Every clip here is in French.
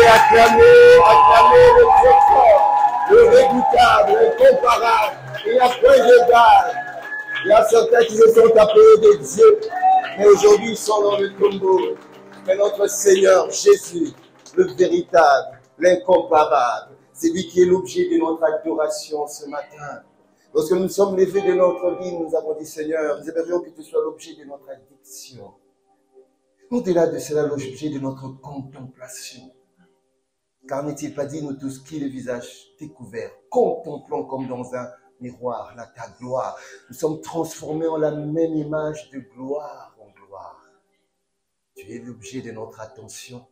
acclamez le Dieu fort, le redoutable, l'incomparable. Il n'y a point d'égal. Il y a certains qui se sont appelés des dieux, mais aujourd'hui ils sont dans le tombeau. Mais notre Seigneur Jésus, le véritable, l'incomparable, c'est lui qui est l'objet de notre adoration ce matin. Lorsque nous sommes levés de notre vie, nous avons dit, Seigneur, nous aimerions que tu sois l'objet de notre addiction. Au-delà de cela, l'objet de notre contemplation. Car n'est-il pas dit, nous tous qui le visage découvert, contemplons comme dans un miroir ta gloire. Nous sommes transformés en la même image de gloire en gloire. Tu es l'objet de notre attention.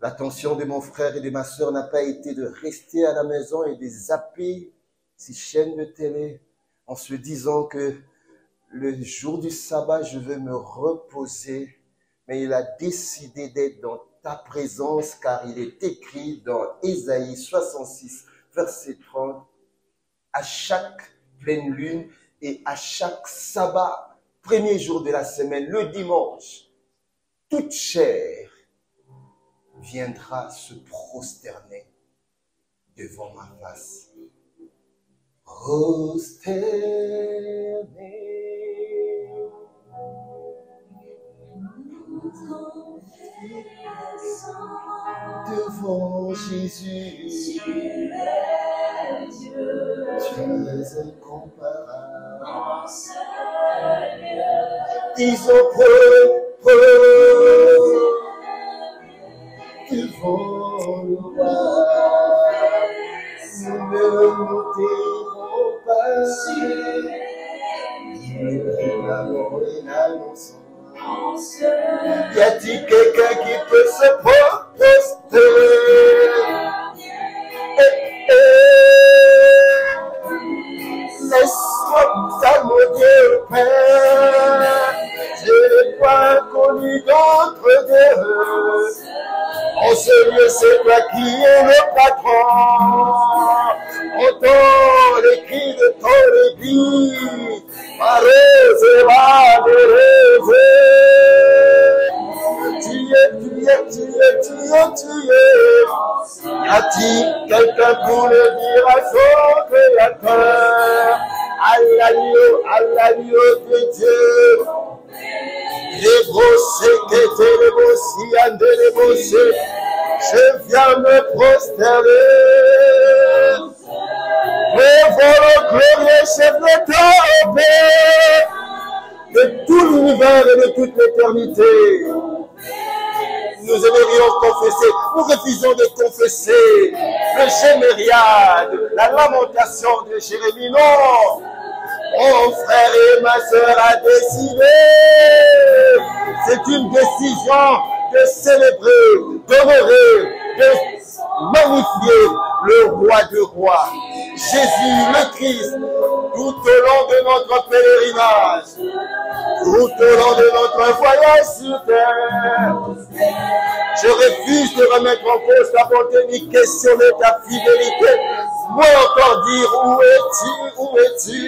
L'attention de mon frère et de ma sœur n'a pas été de rester à la maison et de zapper ces chaînes de télé en se disant que le jour du sabbat, je vais me reposer. Mais il a décidé d'être dans ta présence car il est écrit dans Ésaïe 66, verset 30, à chaque pleine lune et à chaque sabbat, premier jour de la semaine, le dimanche, toute chair viendra se prosterner devant ma face. Prosterner devant Jésus. Tu es Dieu, tu es incomparable. En ce lieu, ils ont devant le roi. Nous ne nous tairons pas. Nous réclamons et l'annonçons. Y a-t-il quelqu'un qui peut se prosterner? Laisse-moi t'amender, Père. Je n'ai pas connu d'autre Dieu. En ce lieu, c'est toi qui es le patron. Entends les cris de ton église. Tu es. Y a-t-il quelqu'un pour le dire à son créateur? À l'agneau de Dieu. Les brossés, les brossés, les brossés. Je viens me prosterner. Devant le glorieux chef de temps, de tout l'univers et de toute l'éternité. Nous aimerions confesser, nous refusons de confesser le Jémériade, la lamentation de Jérémie. Non, mon frère et ma sœur a décidé. C'est une décision de célébrer, d'honorer, de magnifier le roi de rois, Jésus le Christ, tout au long de notre pèlerinage, tout au long de notre voyage sur terre. Je refuse de remettre en cause ta bonté ni questionner ta fidélité. Moi encore dire où es-tu, où es-tu?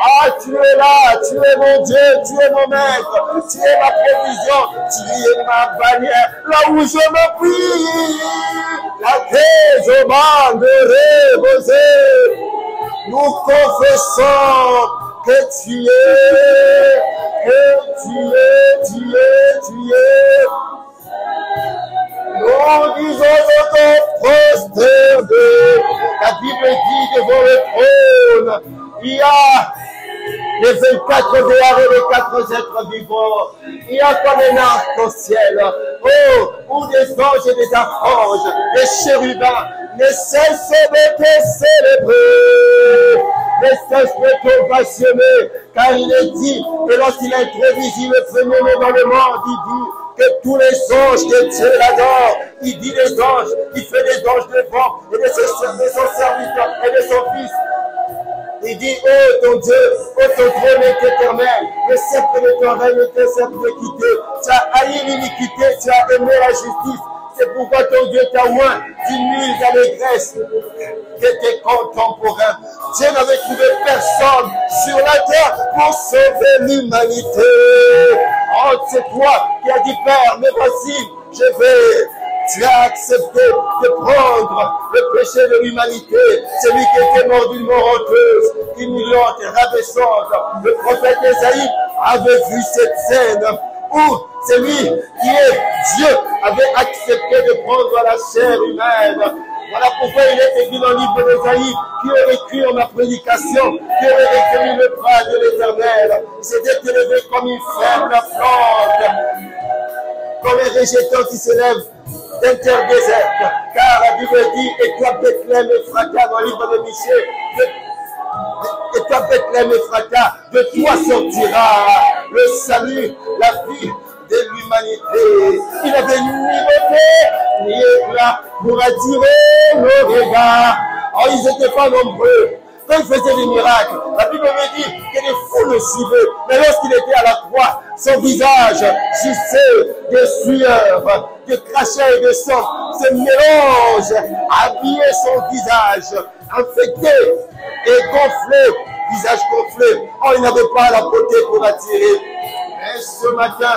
Ah, tu es là, tu es mon Dieu, tu es mon maître, tu es ma provision, tu es ma bannière, là où je m'appuie, la thèse au banc de reposer. Nous confessons que tu es. Nous disons notre prosterner. La Bible dit devant le trône, il y a les 24 déards et les 4 êtres vivants. Il y a comme un arc-en-ciel. Oh, où des anges et des archanges, des chérubins, ne cessent de te célébrer, ne cessent de t'ovationner, car il est dit, et lorsqu'il a introduit le premier mot dans le monde, il dit que tous les anges de Dieu l'adorent. Il dit les anges, il fait des anges devant, et de son serviteur, et de son fils. Il dit, oh ton Dieu, oh ton trône est éternel, le sceptre de ton règne est un sceptre d'équité. Tu as haï l'iniquité, tu as aimé la justice. C'est pourquoi ton Dieu t'a oint d'une nuit d'allégresse que tes contemporains. Dieu n'avait trouvé personne sur la terre pour sauver l'humanité. Oh, c'est toi qui as dit, Père, mais voici, je vais Tu as accepté de prendre le péché de l'humanité, celui qui était mort d'une mort honteuse, humiliante et rabaissante. Le prophète Ésaïe avait vu cette scène où celui qui est Dieu avait accepté de prendre la chair humaine. Voilà pourquoi il est écrit dans le livre d'Ésaïe, qui aurait cru en ma prédication, qui aurait reconnu le bras de l'Éternel. Il s'était élevé comme une faible plante, comme un végétal qui s'élève d'un terre déserte. Car la Bible dit, et toi Bethléem Ephrata, dans le livre de Michée, et toi Bethléem Ephrata, de toi sortira le salut, la vie de l'humanité. Il n'avait ni beauté, ni éclat pour attirer nos regards. Oh, ils n'étaient pas nombreux. Quand il faisait des miracles, la Bible me dit que les foules le suivaient. Mais lorsqu'il était à la croix, son visage gissait de sueur, de crachat et de sang. Ce mélange habillait son visage, infecté et gonflé, visage gonflé. Oh, il n'avait pas la beauté pour attirer. Mais ce matin,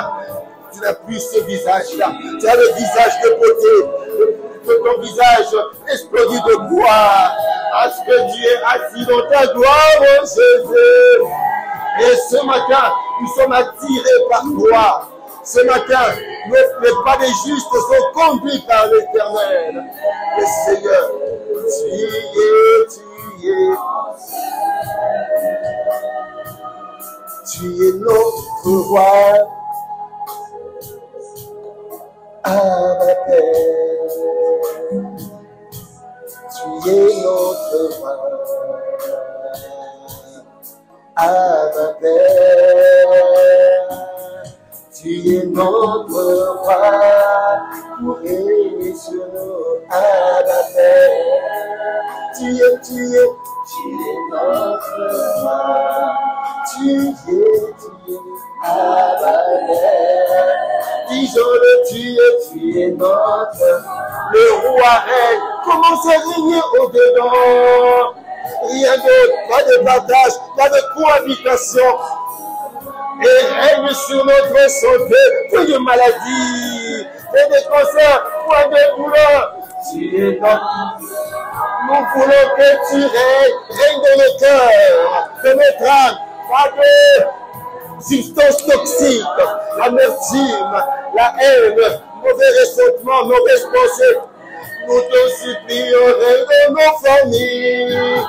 tu n'as plus ce visage-là. Tu as le visage de beauté. Ton visage explosif de gloire. Parce que Dieu est assis dans ta gloire, mon Jésus. Et ce matin, nous sommes attirés par toi. Ce matin, les pas des justes sont conduits par l'Éternel. Le Seigneur, tu es notre roi. Abba Père, tu es notre roi. Abba Père, tu es notre roi pour régner sur nous. Abba Père, tu es notre roi. Tu es Abba Père. Disons-le, tu es notre, le roi règne. Commence à régner au-dedans. Rien d'autre, pas de partage, pas de cohabitation. Et règne sur notre santé, peu de maladies, peu de cancers, point de douleur. Tu es notre. Nous voulons que tu règnes dans le cœur, de notre âme, pas de substances toxiques, l'amertume, la haine, mauvais ressentiments, mauvaises pensées. Nous te supplions, règne dans nos familles,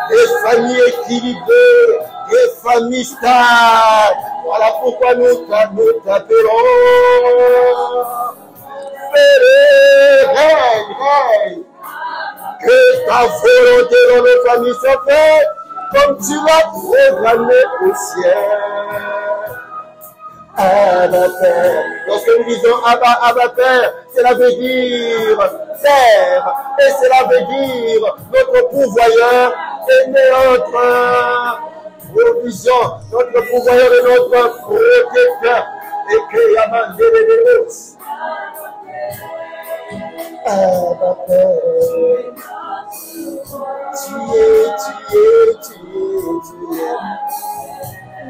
des familles équilibrées, des familles stables. Voilà pourquoi nous t'appelons. Fais-le, règne. Que ta volonté dans nos familles soit faite, comme tu l'as programmé au ciel. Abba Père. Lorsque nous disons Abba Père, cela veut dire Père, et cela veut dire notre pourvoyeur et notre provision, notre pourvoyeur et notre protecteur. Et que Yaman Délédélos. Abba Père, tu es.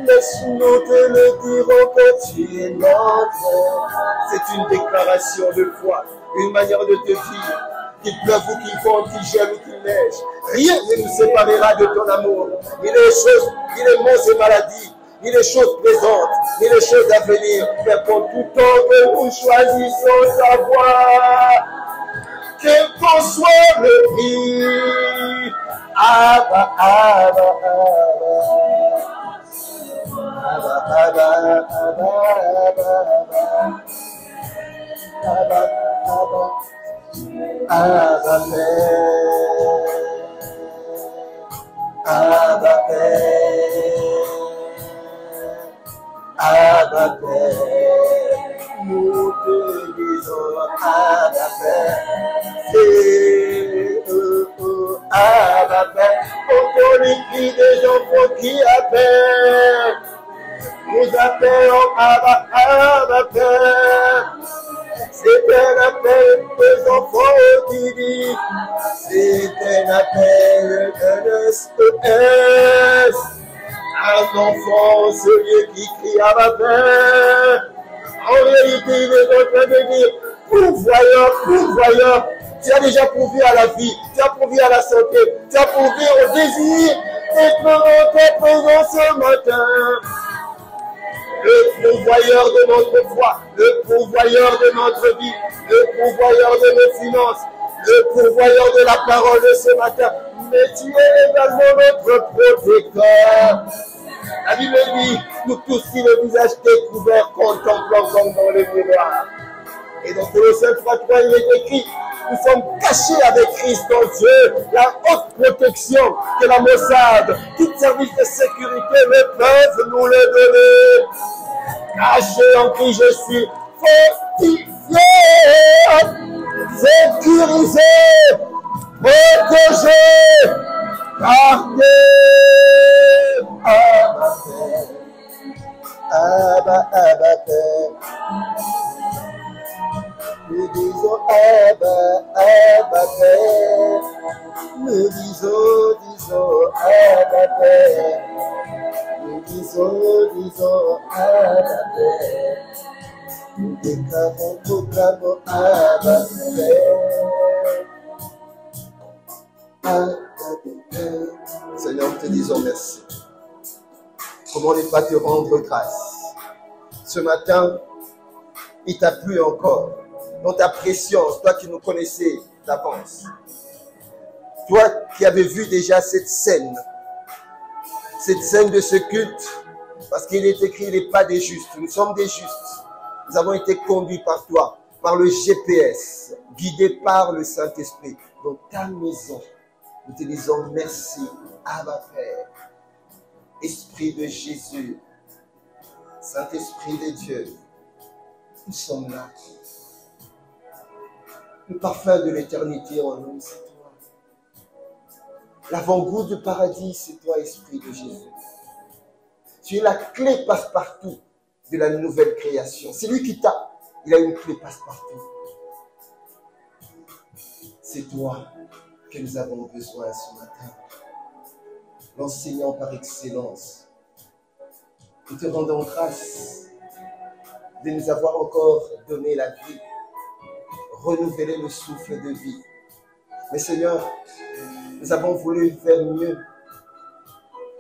Laisse-nous te le dire encore, tu es notre. C'est une déclaration de foi, une manière de te dire qu'il pleuve ou qu'il vente, qu'il gèle ou qu'il neige. Rien ne nous séparera de ton amour. Ni les choses, ni les maux et maladies, ni les choses présentes, ni les choses à venir. Mais pour tout temps que nous choisissons sa voie, quel qu'en soit le prix. Abba, Abba, Abba. Abba Père, nous te disons Abba Père, Abba Père, entends les cris des enfants qui appellent. Nous appelons Abba Père. C'est un appel des enfants qui disent. C'est un appel de SOS. Un enfant, celui qui crie Abba Père. En réalité, il est en train de dire, pourvoyeur, pourvoyeur. Tu as déjà pourvu à la vie, tu as pourvu à la santé, tu as pourvu au désir d'être dans ta présence ce matin. Le pourvoyeur de notre foi, le pourvoyeur de notre vie, le pourvoyeur de nos finances, le pourvoyeur de la parole de ce matin. Mais tu es également notre protecteur. La Bible dit, nous tous si le visage découvert, contemplant comme dans le miroir. Et dans Colossiens 3:3, il est écrit, nous sommes cachés avec Christ en Dieu, la haute protection que la Mossad, tout service de sécurité ne peuvent nous le donner. Caché en qui je suis fortifié, sécurisé, protégé, gardé. Abba, Abba, Père. Nous disons Abba, Abba, Père. Nous disons Abba, Père. Nous disons Abba, Père. Nous proclamons Abba, Père. Abba, Père. Seigneur, nous te disons merci. Comment ne pas te rendre grâce? Ce matin, il t'a plu encore. Dans ta préscience, toi qui nous connaissais d'avance. Toi qui avais vu déjà cette scène de ce culte, parce qu'il est écrit les pas des justes. Nous sommes des justes. Nous avons été conduits par toi, par le GPS, guidés par le Saint-Esprit. Dans ta maison, nous te disons merci, Abba Père. Esprit de Jésus, Saint-Esprit de Dieu, nous sommes là. Le parfum de l'éternité en nous, c'est toi. L'avant-goût du paradis, c'est toi, Esprit de Jésus. Tu es la clé passe-partout de la nouvelle création. C'est lui qui t'a. Il a une clé passe-partout. C'est toi que nous avons besoin ce matin. L'enseignant par excellence. Nous te rendons grâce de nous avoir encore donné la vie, renouveler le souffle de vie. Mais Seigneur, nous avons voulu faire mieux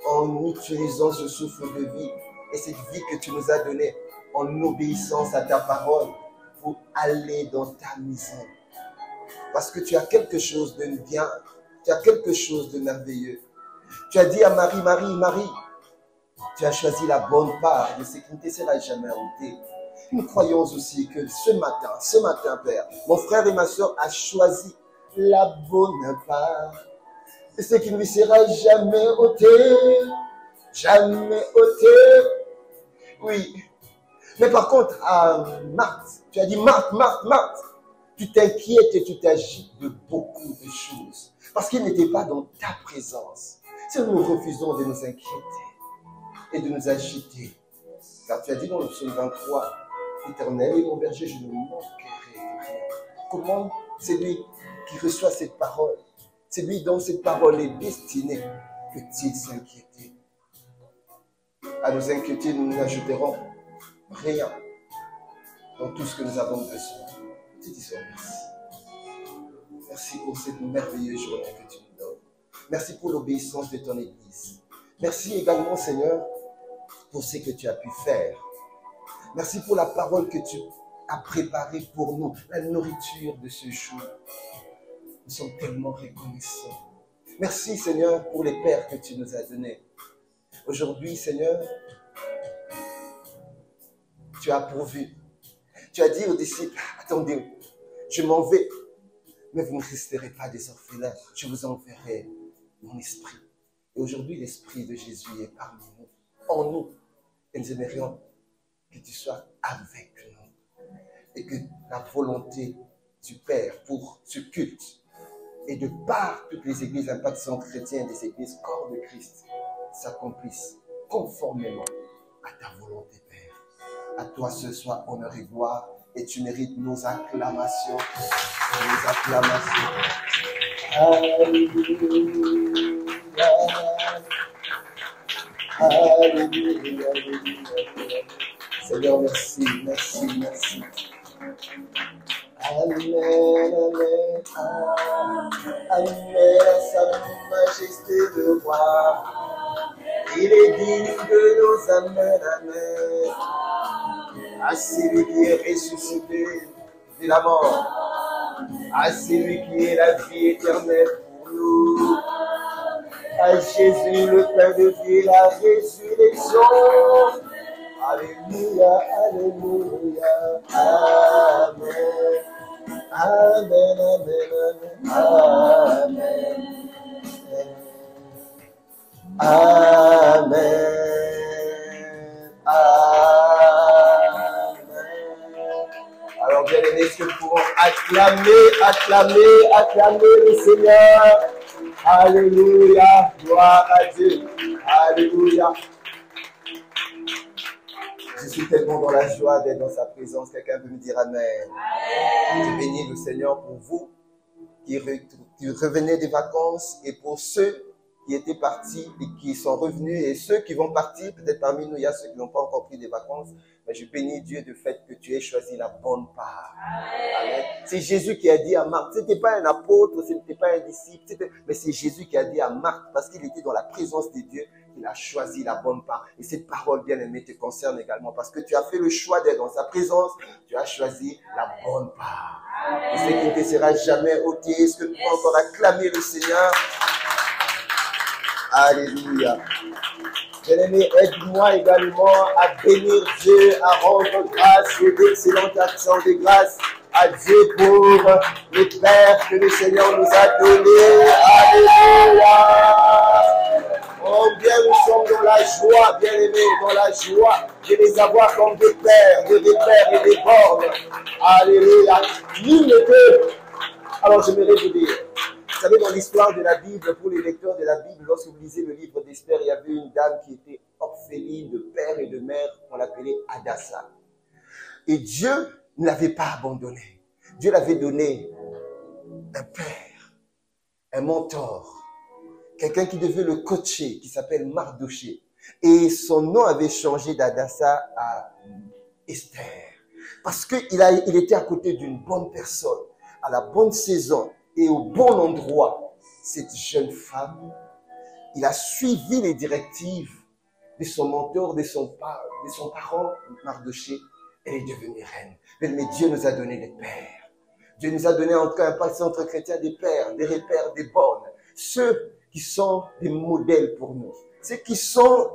en utilisant ce souffle de vie et cette vie que tu nous as donnée en obéissance à ta parole pour aller dans ta maison. Parce que tu as quelque chose de bien, tu as quelque chose de merveilleux. Tu as dit à Marie, Marie, Marie, tu as choisi la bonne part de ce qui ne te sera jamais ôté. Nous croyons aussi que ce matin, Père, mon frère et ma soeur a choisi la bonne part de ce qui ne lui sera jamais ôté. Jamais ôté. Oui. Mais par contre, à Marthe, tu as dit, Marthe, Marthe, Marthe, tu t'inquiètes et tu t'agites de beaucoup de choses. Parce qu'il n'était pas dans ta présence. Si nous refusons de nous inquiéter et de nous agiter, car tu as dit dans le psaume 23, Éternel est mon berger, je ne manquerai de rien. Comment celui qui reçoit cette parole, celui dont cette parole est destinée, peut-il s'inquiéter? À nous inquiéter, nous n'ajouterons rien dans tout ce que nous avons besoin. Nous te disons merci. Merci pour cette merveilleuse journée que tu nous donnes. Merci pour l'obéissance de ton Église. Merci également, Seigneur, pour ce que tu as pu faire. Merci pour la parole que tu as préparée pour nous, la nourriture de ce jour. Nous sommes tellement reconnaissants. Merci, Seigneur, pour les pères que tu nous as donnés. Aujourd'hui, Seigneur, tu as pourvu. Tu as dit aux disciples, attendez, je m'en vais, mais vous ne resterez pas des orphelins. Je vous enverrai mon esprit. Et aujourd'hui, l'esprit de Jésus est parmi nous, en nous. Et nous aimerions que tu sois avec nous. Et que la volonté du Père pour ce culte et de par toutes les églises Impact Centre Chrétien, des églises corps de Christ, s'accomplisse conformément à ta volonté, Père. À toi ce soir, honneur et gloire, et tu mérites nos acclamations. Nos acclamations. Alléluia. Alléluia. Alléluia. Seigneur, merci, merci, merci. Amen, amen, amen, à sa majesté le roi. Il est digne de nos amen, amen. À celui qui est ressuscité de la mort, à celui qui est la vie éternelle pour nous, à Jésus le pain de vie, la résurrection. Alléluia, alléluia, amen, amen, amen, amen, amen, amen, amen. Alors bien aimés, est-ce que nous pouvons acclamer le Seigneur? Alléluia, gloire à Dieu, alléluia. Je suis tellement dans la joie d'être dans sa présence. Quelqu'un peut me dire amen. Je bénis le Seigneur pour vous qui revenez des vacances et pour ceux qui étaient partis et qui sont revenus et ceux qui vont partir. Peut-être parmi nous, il y a ceux qui n'ont pas encore pris des vacances. Mais je bénis Dieu du fait que tu aies choisi la bonne part. Amen. C'est Jésus qui a dit à Marthe, ce n'était pas un apôtre, ce n'était pas un disciple, mais c'est Jésus qui a dit à Marthe, parce qu'il était dans la présence de Dieu, qu'il a choisi la bonne part. Et cette parole, bien aimée, te concerne également, parce que tu as fait le choix d'être dans sa présence, tu as choisi la bonne part. Et ce qui ne te sera jamais ôté. Est-ce que tu peux encore acclamer le Seigneur? Alléluia. Bien-aimé, aide-moi également à bénir Dieu, à rendre grâce et d'excellentes actions de grâce à Dieu pour les pères que le Seigneur nous a donnés. Alléluia. Oh bien, nous sommes dans la joie, bien-aimés, dans la joie de les avoir comme des pères et des bornes. Alléluia. Nul ne peut. Alors j'aimerais vous dire. Vous savez, dans l'histoire de la Bible, pour les lecteurs de la Bible, lorsque vous lisez le livre d'Esther, il y avait une dame qui était orpheline de père et de mère, qu'on l'appelait Hadassa. Et Dieu ne l'avait pas abandonnée. Dieu l'avait donné un père, un mentor, quelqu'un qui devait le coacher, qui s'appelle Mardoché. Et son nom avait changé d'Hadassa à Esther. Parce qu'il était à côté d'une bonne personne, à la bonne saison, et au bon endroit. Cette jeune femme, il a suivi les directives de son mentor, de son parent, Mardoché. Elle est devenue reine. Mais Dieu nous a donné des pères. Dieu nous a donné en tout cas un passé entre chrétiens des pères, des repères, des bornes. Ceux qui sont des modèles pour nous. Ceux qui sont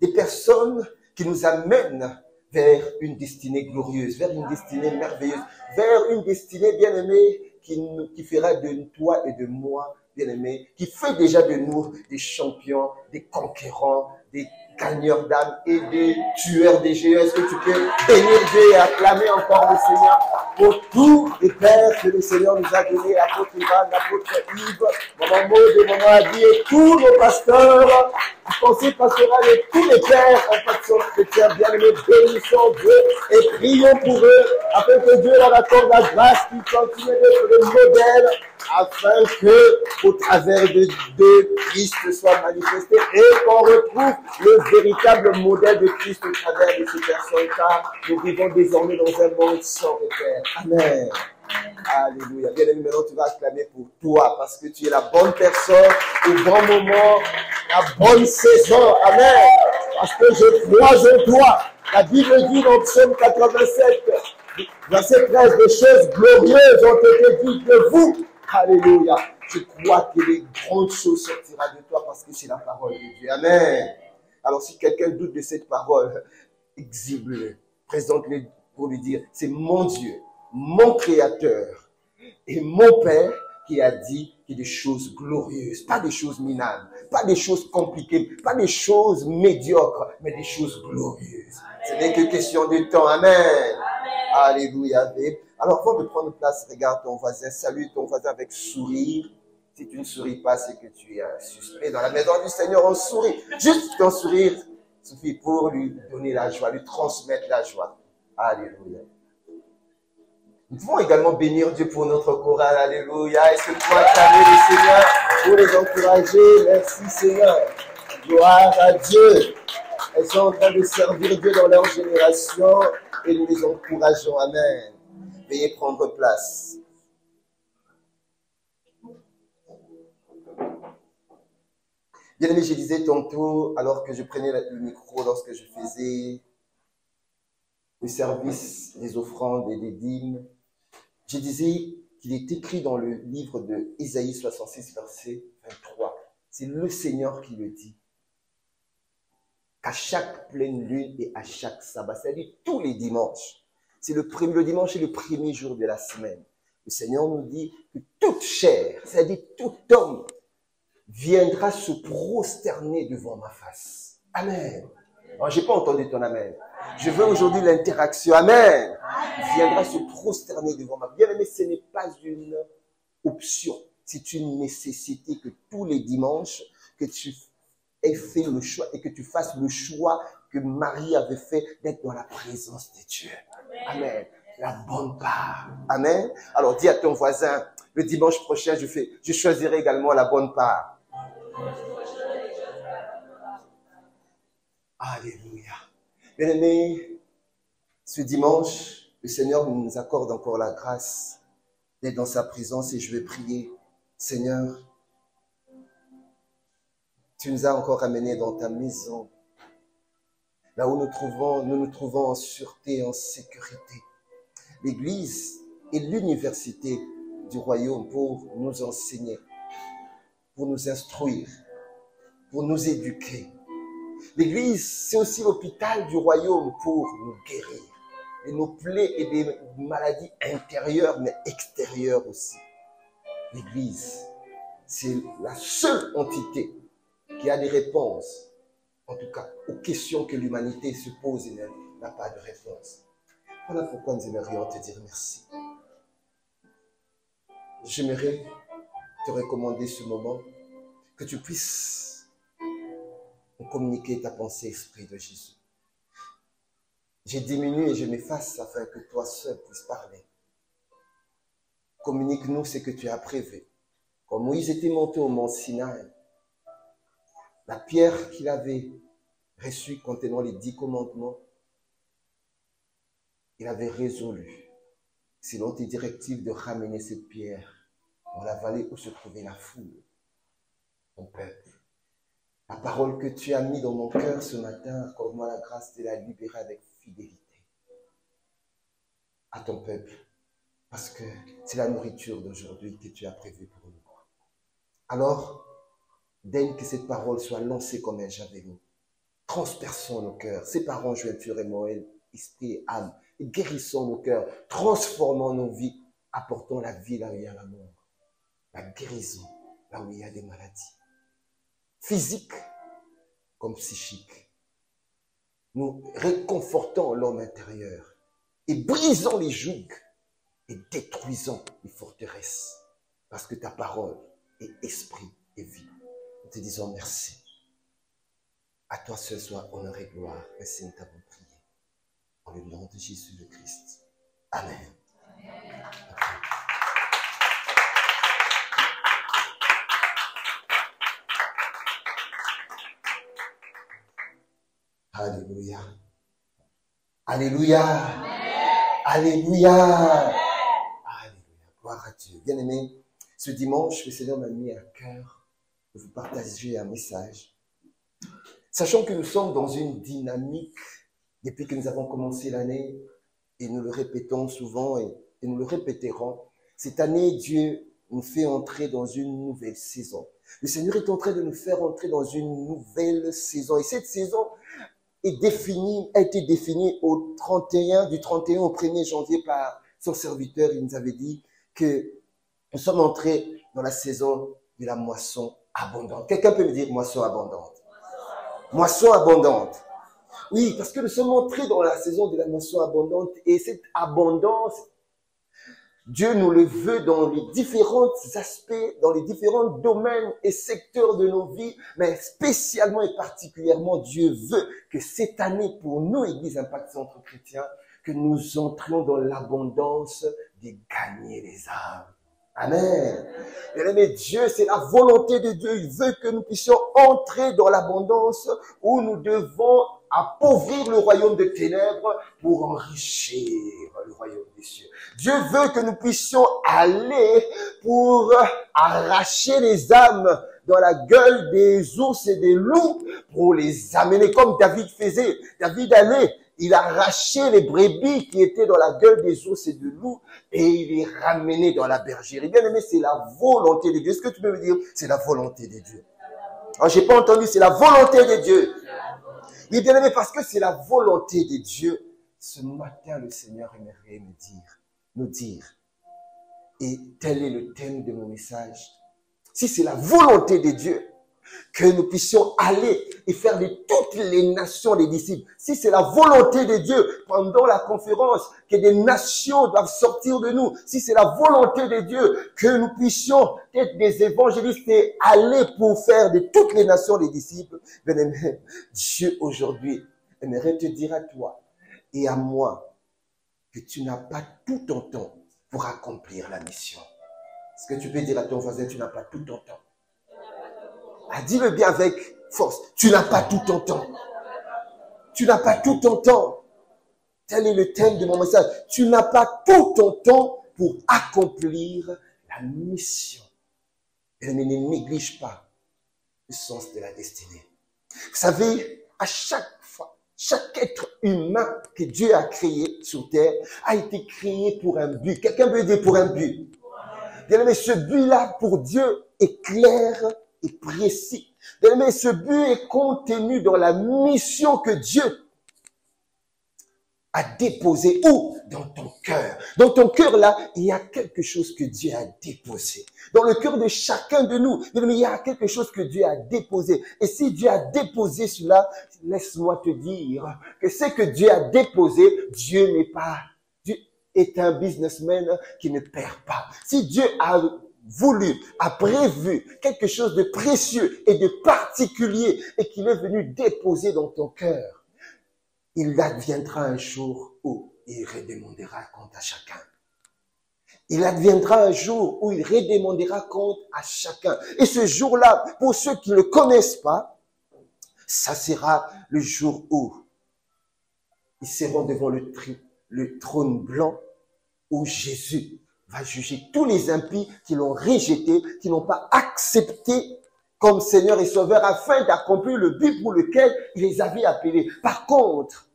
des personnes qui nous amènent vers une destinée glorieuse, vers une destinée merveilleuse, vers une destinée bien-aimée qui fera de toi et de moi, bien-aimés, qui fait déjà de nous des champions, des conquérants, des gagneurs d'âme et des tueurs des géants. Est-ce que tu peux bénir Dieu et acclamer encore le Seigneur pour tous les pères que le Seigneur nous a donnés, l'apôtre Ivan, l'apôtre Yves, Maman Maud et Maman Adi et tous nos pasteurs, conseil pastoral et tous les pères en faction chrétienne, bien-aimés, bénissons Dieu et prions pour eux, afin que Dieu leur accorde la grâce qui continue d'être le modèle, afin que, au travers de Christ soit manifesté et qu'on retrouve le véritable modèle de Christ au travers de ces personnes, car nous vivons désormais dans un monde sans repère. Amen. Alléluia. Bien aimé, maintenant tu vas acclamer pour toi, parce que tu es la bonne personne, au bon moment, la bonne saison. Amen. Parce que je crois en toi. La Bible dit dans Psaume 87, verset 13, des choses glorieuses ont été dites de vous. Alléluia. Je crois que les grandes choses sortiront de toi parce que c'est la parole de Dieu. Amen. Alors si quelqu'un doute de cette parole, exhibe-le, présente-le pour lui dire, c'est mon Dieu, mon Créateur et mon Père qui a dit qu'il y a des choses glorieuses, pas des choses minables, pas des choses compliquées, pas des choses médiocres, mais des choses glorieuses. Ce n'est que question de temps. Amen. Amen. Alléluia. Alors, avant de prendre place, regarde ton voisin, salue ton voisin avec sourire. Si tu ne souris pas, c'est que tu es un suspect. Dans la maison du Seigneur, on sourit. Juste ton sourire suffit pour lui donner la joie, lui transmettre la joie. Alléluia. Nous pouvons également bénir Dieu pour notre chorale. Alléluia. Est-ce que nous pouvons acclamer le Seigneur pour les encourager? Merci Seigneur. Gloire à Dieu. Elles sont en train de servir Dieu dans leur génération et nous les encourageons. Amen. Veuillez prendre place. Bien aimé, je disais tantôt, alors que je prenais le micro, lorsque je faisais le service des offrandes et des dîmes, je disais qu'il est écrit dans le livre de Isaïe 66, verset 23. C'est le Seigneur qui le dit. Qu'à chaque pleine lune et à chaque sabbat, c'est-à-dire tous les dimanches. C'est le dimanche est le premier jour de la semaine. Le Seigneur nous dit que toute chair, c'est-à-dire tout homme, viendra se prosterner devant ma face. Amen. Alors, j'ai pas entendu ton amen. Je veux aujourd'hui l'interaction. Amen. Viendra se prosterner devant ma face. Bien aimé, ce n'est pas une option. C'est une nécessité que tous les dimanches, que tu aies fait le choix et que tu fasses le choix que Marie avait fait d'être dans la présence de Dieu. Amen. La bonne part. Amen. Alors, dis à ton voisin, le dimanche prochain, je choisirai également la bonne part. Alléluia. Bien-aimés, ce dimanche, le Seigneur nous accorde encore la grâce d'être dans sa présence et je vais prier. Seigneur, tu nous as encore amenés dans ta maison, là où nous nous trouvons en sûreté, en sécurité. L'Église est l'université du royaume pour nous enseigner, pour nous instruire, pour nous éduquer. L'Église, c'est aussi l'hôpital du royaume pour nous guérir. Et nos plaies et des maladies intérieures, mais extérieures aussi. L'Église, c'est la seule entité qui a des réponses, en tout cas, aux questions que l'humanité se pose et n'a pas de réponse. Voilà pourquoi nous aimerions te dire merci. J'aimerais te recommander ce moment, que tu puisses communiquer ta pensée, Esprit de Jésus. J'ai diminué et je m'efface afin que toi seul puisses parler. Communique-nous ce que tu as prévu. Quand Moïse était monté au mont Sinaï, la pierre qu'il avait reçue contenant les 10 commandements, il avait résolu, selon tes directives, de ramener cette pierre dans la vallée où se trouvait la foule, ton peuple. La parole que tu as mise dans mon cœur ce matin, accorde-moi la grâce de la libérer avec fidélité à ton peuple, parce que c'est la nourriture d'aujourd'hui que tu as prévue pour nous. Alors, daigne que cette parole soit lancée comme un javelot, transperçons nos cœurs, séparons jointure et moelle, esprit et âme, et guérissons nos cœurs, transformons nos vies, apportons la vie là où il y a la mort, la guérison là où il y a des maladies, physiques comme psychiques. Nous réconfortons l'homme intérieur et brisons les jougs et détruisons les forteresses, parce que ta parole est esprit et vie. Nous te disons merci. À toi seul soit honneur et gloire. Merci, nous t'avons prié. Dans le nom de Jésus le Christ. Amen. Alléluia. Alléluia. Alléluia. Alléluia. Gloire à Dieu. Bien-aimés, ce dimanche, le Seigneur m'a mis à cœur de vous partager un message. Sachant que nous sommes dans une dynamique, depuis que nous avons commencé l'année, et nous le répétons souvent et nous le répéterons, cette année, Dieu nous fait entrer dans une nouvelle saison. Le Seigneur est en train de nous faire entrer dans une nouvelle saison. Et cette saison a été définie du 31 au 1er janvier par son serviteur. Il nous avait dit que nous sommes entrés dans la saison de la moisson abondante. Quelqu'un peut me dire moisson abondante? Moisson abondante. Oui, parce que nous sommes entrés dans la saison de la moisson abondante et cette abondance, Dieu nous le veut dans les différents aspects, dans les différents domaines et secteurs de nos vies, mais spécialement et particulièrement, Dieu veut que cette année, pour nous, Église Impact Centre Chrétien, que nous entrions dans l'abondance de gagner les âmes. Amen. Bien-aimé, Dieu, c'est la volonté de Dieu. Il veut que nous puissions entrer dans l'abondance où nous devons appauvrir le royaume des ténèbres pour enrichir le royaume de des cieux. Dieu veut que nous puissions aller pour arracher les âmes dans la gueule des ours et des loups, pour les amener comme David faisait. David allait, il arrachait les brebis qui étaient dans la gueule des ours et des loups et il les ramenait dans la bergerie. Bien aimé, c'est la volonté de Dieu. Est-ce que tu peux me dire, c'est la volonté de Dieu? Alors, j'ai pas entendu, c'est la volonté de Dieu. Oui, bien aimé, parce que c'est la volonté de Dieu. Ce matin, le Seigneur aimerait nous dire, et tel est le thème de mon message. Si c'est la volonté de Dieu, que nous puissions aller et faire de toutes les nations des disciples. Si c'est la volonté de Dieu, pendant la conférence, que des nations doivent sortir de nous. Si c'est la volonté de Dieu, que nous puissions être des évangélistes et aller pour faire de toutes les nations des disciples. Bien-aimé, Dieu aujourd'hui aimerait te dire à toi et à moi que tu n'as pas tout ton temps pour accomplir la mission. Est-ce que tu peux dire à ton voisin, tu n'as pas tout ton temps? Ah, dis-le bien avec force. Tu n'as pas tout ton temps. Tu n'as pas tout ton temps. Tel est le thème de mon message. Tu n'as pas tout ton temps pour accomplir la mission. Et ne néglige pas le sens de la destinée. Vous savez, à chaque fois, chaque être humain que Dieu a créé sur terre a été créé pour un but. Quelqu'un peut dire pour un but. Bien aimé, ce but-là pour Dieu est clair et précis. Mais ce but est contenu dans la mission que Dieu a déposée. Où? Dans ton cœur. Dans ton cœur, là, il y a quelque chose que Dieu a déposé. Dans le cœur de chacun de nous, il y a quelque chose que Dieu a déposé. Et si Dieu a déposé cela, laisse-moi te dire que ce que Dieu a déposé, Dieu est un businessman qui ne perd pas. Si Dieu a voulu, a prévu quelque chose de précieux et de particulier et qu'il est venu déposer dans ton cœur, il adviendra un jour où il redemandera compte à chacun. Il adviendra un jour où il redemandera compte à chacun. Et ce jour-là, pour ceux qui ne le connaissent pas, ça sera le jour où ils seront devant le trône blanc où Jésus va juger tous les impies qui l'ont rejeté, qui n'ont pas accepté comme Seigneur et Sauveur afin d'accomplir le but pour lequel il les avait appelés. Par contre,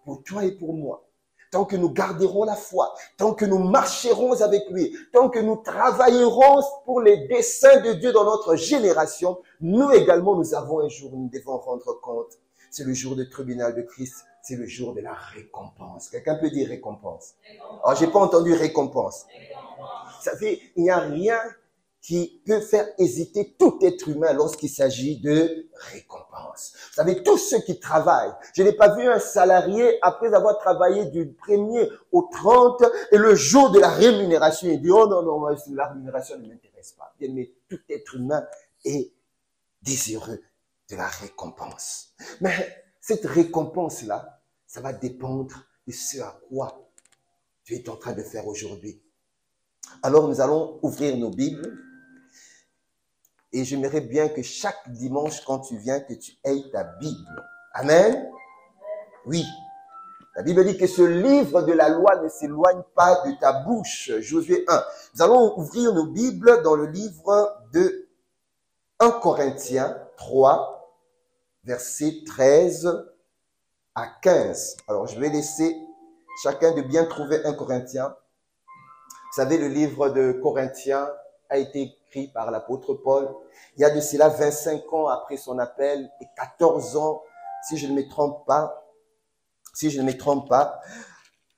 pour toi et pour moi, tant que nous garderons la foi, tant que nous marcherons avec lui, tant que nous travaillerons pour les desseins de Dieu dans notre génération, nous également, nous avons un jour, nous devons rendre compte. C'est le jour du tribunal de Christ. C'est le jour de la récompense. Quelqu'un peut dire récompense? Alors, j'ai pas entendu récompense. Vous savez, il n'y a rien qui peut faire hésiter tout être humain lorsqu'il s'agit de récompense. Vous savez, tous ceux qui travaillent, je n'ai pas vu un salarié après avoir travaillé du 1er au 30 et le jour de la rémunération, il dit, oh non, la rémunération ne m'intéresse pas. Bien, mais tout être humain est désireux de la récompense. Mais cette récompense-là, ça va dépendre de ce à quoi tu es en train de faire aujourd'hui. Alors, nous allons ouvrir nos Bibles. Et j'aimerais bien que chaque dimanche, quand tu viens, que tu aies ta Bible. Amen? Oui. La Bible dit que ce livre de la loi ne s'éloigne pas de ta bouche. Josué 1. Nous allons ouvrir nos Bibles dans le livre de 1 Corinthiens 3, versets 13 à 15. Alors, je vais laisser chacun de bien trouver 1 Corinthiens. Vous savez, le livre de Corinthiens a été écrit par l'apôtre Paul. Il y a de cela 25 ans après son appel et 14 ans, si je ne me trompe pas,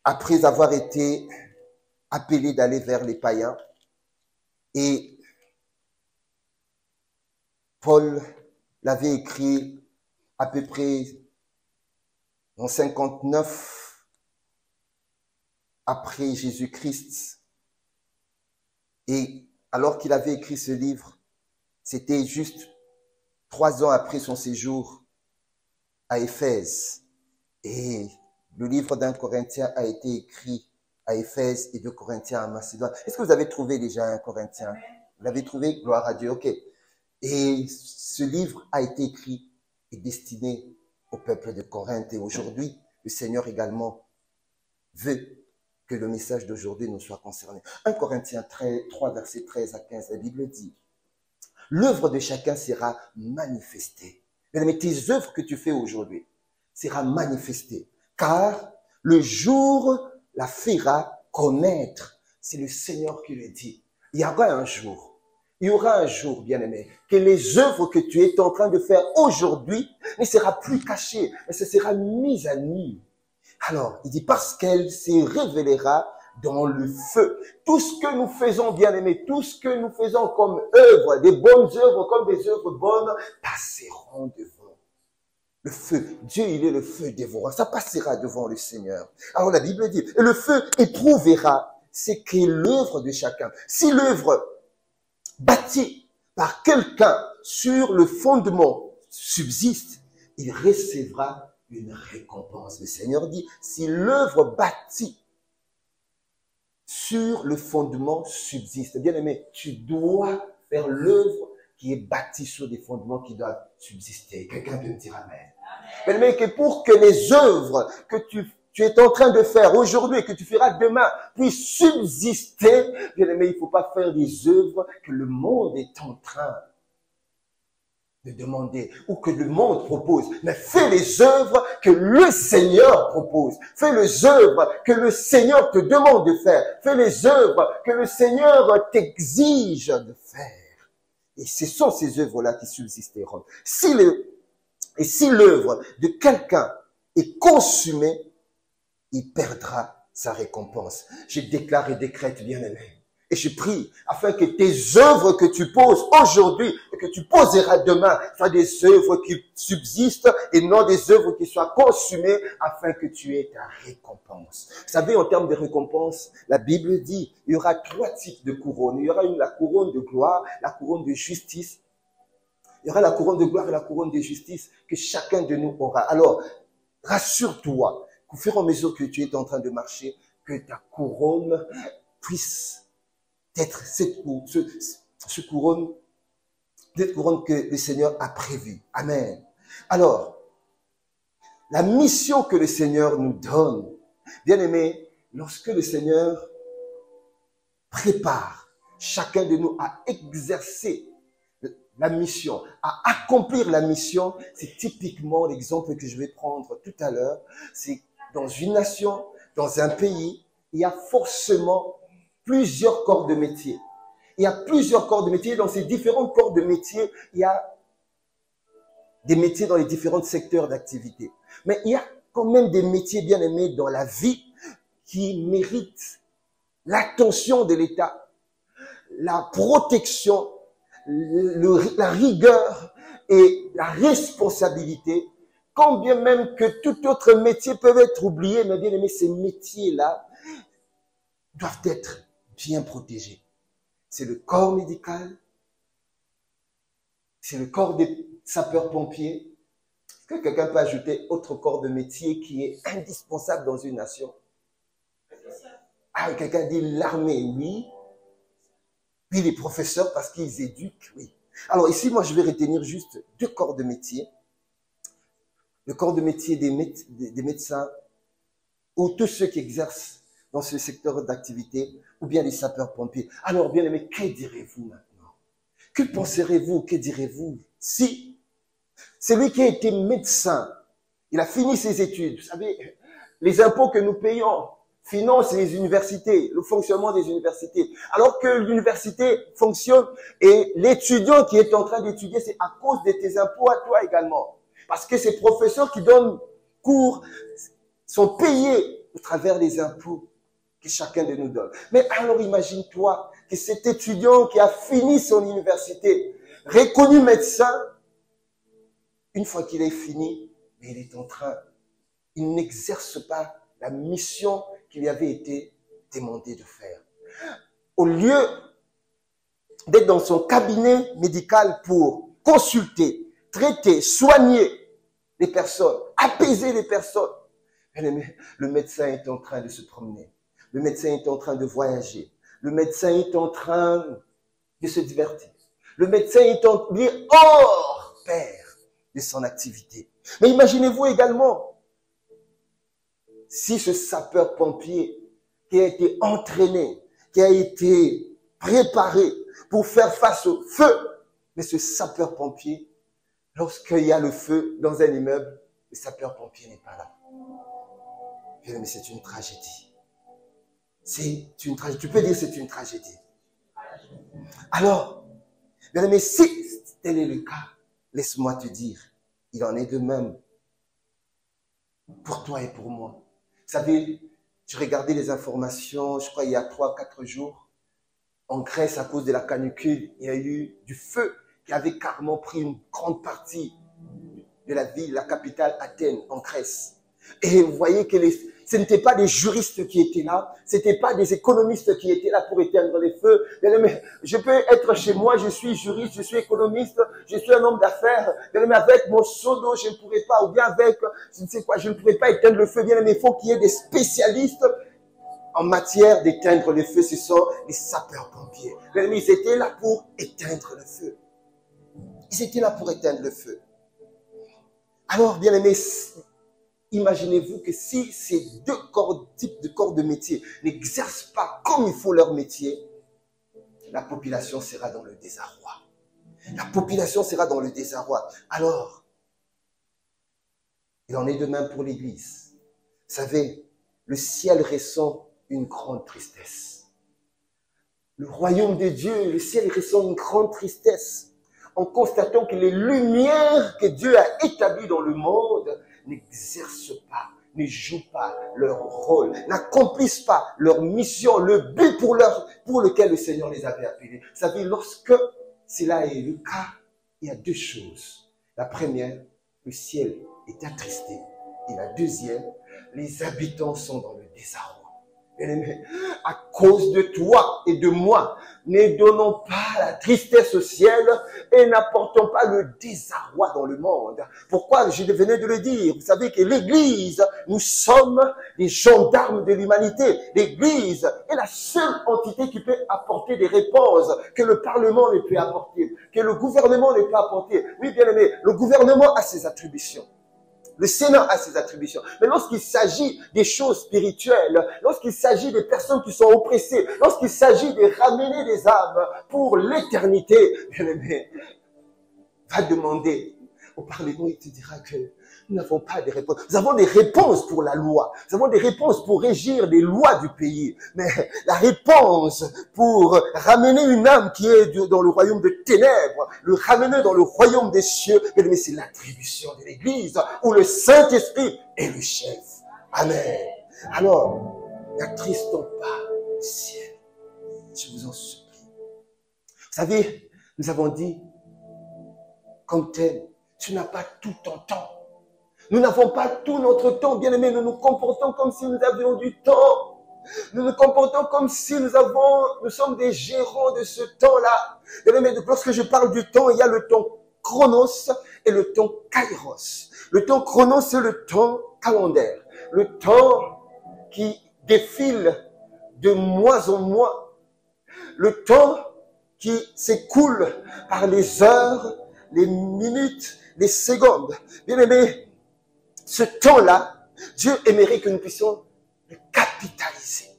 après avoir été appelé d'aller vers les païens. Et Paul l'avait écrit à peu près en 59 après Jésus-Christ. Et alors qu'il avait écrit ce livre, c'était juste 3 ans après son séjour à Éphèse. Et le livre d'un Corinthien a été écrit à Éphèse et de Corinthiens à Macédoine. Est-ce que vous avez trouvé déjà un Corinthien? Vous l'avez trouvé? Gloire à Dieu. Ok. Et ce livre a été écrit et destiné au peuple de Corinthe. Et aujourd'hui, le Seigneur également veut que le message d'aujourd'hui nous soit concerné. 1 Corinthiens 3, verset 13 à 15, la Bible dit, l'œuvre de chacun sera manifestée. Mais tes œuvres que tu fais aujourd'hui sera manifestée, car le jour la fera connaître. C'est le Seigneur qui le dit. Il y aura un jour, bien-aimé, que les œuvres que tu es en train de faire aujourd'hui ne sera plus cachées, mais ce sera mis à nu. Alors, il dit, parce qu'elle se révélera dans le feu. Tout ce que nous faisons, bien-aimés, tout ce que nous faisons comme œuvres, des bonnes œuvres comme des œuvres bonnes, passeront devant le feu. Dieu, il est le feu dévorant. Ça passera devant le Seigneur. Alors, la Bible dit, et le feu éprouvera ce qu'est l'œuvre de chacun. Si l'œuvre bâtie par quelqu'un sur le fondement subsiste, il recevra une récompense. Le Seigneur dit, si l'œuvre bâtie sur le fondement subsiste, bien aimé, tu dois faire l'œuvre qui est bâtie sur des fondements qui doivent subsister. Quelqu'un peut me dire amen. Bien aimé, que pour que les œuvres que tu es en train de faire aujourd'hui et que tu feras demain puissent subsister, bien aimé, il ne faut pas faire des œuvres que le monde est en train de demander ou que le monde propose, mais fais les œuvres que le Seigneur propose. Fais les œuvres que le Seigneur te demande de faire. Fais les œuvres que le Seigneur t'exige de faire. Et ce sont ces œuvres-là qui subsisteront. Si l'œuvre de quelqu'un est consumée, il perdra sa récompense. Je déclare et décrète, bien-aimé. Et je prie afin que tes œuvres que tu poses aujourd'hui et que tu poseras demain soient des œuvres qui subsistent et non des œuvres qui soient consumées afin que tu aies ta récompense. Vous savez, en termes de récompense, la Bible dit, il y aura 3 types de couronnes. Il y aura la couronne de gloire, la couronne de justice. Il y aura la couronne de gloire et la couronne de justice que chacun de nous aura. Alors, rassure-toi qu'au fur et à mesure que tu es en train de marcher, que ta couronne puisse être cette couronne que le Seigneur a prévue. Amen. Alors, la mission que le Seigneur nous donne, bien aimé, lorsque le Seigneur prépare chacun de nous à exercer la mission, à accomplir la mission, c'est typiquement l'exemple que je vais prendre tout à l'heure. C'est dans une nation, dans un pays, il y a forcément plusieurs corps de métier. Il y a plusieurs corps de métier. Dans ces différents corps de métier, il y a des métiers dans les différents secteurs d'activité. Mais il y a quand même des métiers bien aimés dans la vie qui méritent l'attention de l'État, la protection, la rigueur et la responsabilité. Quand bien même que tout autre métier peut être oublié, mais bien aimé, ces métiers-là doivent être bien protégés. C'est le corps médical, c'est le corps des sapeurs-pompiers. Est-ce que quelqu'un peut ajouter autre corps de métier qui est indispensable dans une nation? Ah, quelqu'un dit l'armée, oui. Puis les professeurs parce qu'ils éduquent, oui. Alors ici, moi, je vais retenir juste 2 corps de métier. Le corps de métier des médecins ou tous ceux qui exercent dans ce secteur d'activité, ou bien les sapeurs-pompiers. Alors, bien aimé, que direz-vous maintenant? Que penserez-vous, que direz-vous si celui qui a été médecin, il a fini ses études, vous savez, les impôts que nous payons financent les universités, le fonctionnement des universités. Alors que l'université fonctionne et l'étudiant qui est en train d'étudier, c'est à cause de tes impôts à toi également. Parce que ces professeurs qui donnent cours sont payés au travers des impôts que chacun de nous donne. Mais alors imagine-toi que cet étudiant qui a fini son université, reconnu médecin, une fois qu'il est fini, mais il n'exerce pas la mission qui lui avait été demandée de faire. Au lieu d'être dans son cabinet médical pour consulter, traiter, soigner les personnes, apaiser les personnes, le médecin est en train de se promener. Le médecin est en train de voyager. Le médecin est en train de se divertir. Le médecin est hors pair de son activité. Mais imaginez-vous également si ce sapeur-pompier qui a été entraîné, qui a été préparé pour faire face au feu. Mais ce sapeur-pompier, lorsqu'il y a le feu dans un immeuble, le sapeur-pompier n'est pas là. Mais c'est une tragédie. C'est une tragédie. Tu peux dire que c'est une tragédie. Alors, bien aimé, si tel est le cas, laisse-moi te dire, il en est de même pour toi et pour moi. Vous savez, je regardais les informations, je crois il y a 3-4 jours, en Grèce, à cause de la canicule, il y a eu du feu qui avait carrément pris une grande partie de la ville, la capitale Athènes, en Grèce. Et vous voyez que ce n'étaient pas des juristes qui étaient là, ce n'étaient pas des économistes qui étaient là pour éteindre les feux. Mais je peux être chez moi, je suis juriste, je suis économiste, je suis un homme d'affaires, mais avec mon seau d'eau, je ne pourrais pas, ou bien avec, je ne sais quoi, je ne pourrais pas éteindre le feu. Bien, mais il faut qu'il y ait des spécialistes en matière d'éteindre le feu. Ce sont les sapeurs-pompiers. Mais ils étaient là pour éteindre le feu. Ils étaient là pour éteindre le feu. Alors, bien aimés, imaginez-vous que si ces deux types de corps de métier n'exercent pas comme il faut leur métier, la population sera dans le désarroi. La population sera dans le désarroi. Alors, il en est de même pour l'Église. Vous savez, le ciel ressent une grande tristesse. Le royaume de Dieu, le ciel ressent une grande tristesse en constatant que les lumières que Dieu a établies dans le monde n'exercent pas, ne jouent pas leur rôle, n'accomplissent pas leur mission, le but pour lequel le Seigneur les avait appelés. Vous savez, lorsque cela est le cas, il y a deux choses. La première, le ciel est attristé. Et la deuxième, les habitants sont dans le désarroi. Bien-aimés, à cause de toi et de moi, ne donnons pas la tristesse au ciel et n'apportons pas le désarroi dans le monde. Pourquoi? Je venais de le dire. Vous savez que l'Église, nous sommes les gendarmes de l'humanité. L'Église est la seule entité qui peut apporter des réponses que le Parlement ne peut apporter, que le gouvernement ne peut apporter. Oui, bien aimé, le gouvernement a ses attributions. Le Sénat a ses attributions. Mais lorsqu'il s'agit des choses spirituelles, lorsqu'il s'agit des personnes qui sont oppressées, lorsqu'il s'agit de ramener des âmes pour l'éternité, bien aimé, va demander au Parlement, il te dira que nous n'avons pas de réponses. Nous avons des réponses pour la loi. Nous avons des réponses pour régir les lois du pays. Mais la réponse pour ramener une âme qui est dans le royaume de ténèbres, le ramener dans le royaume des cieux, mais c'est l'attribution de l'Église où le Saint-Esprit est le chef. Amen. Alors, n'attristons pas le ciel. Je vous en supplie. Vous savez, nous avons dit, comme tel, tu n'as pas tout ton temps. Nous n'avons pas tout notre temps, bien aimés. Nous nous comportons comme si nous avions du temps. Nous nous comportons comme si nous sommes des gérants de ce temps-là. Bien aimés, lorsque je parle du temps, il y a le temps chronos et le temps kairos. Le temps chronos, c'est le temps calendaire. Le temps qui défile de mois en mois. Le temps qui s'écoule par les heures, les minutes, les secondes. Bien aimés, ce temps-là, Dieu aimerait que nous puissions le capitaliser.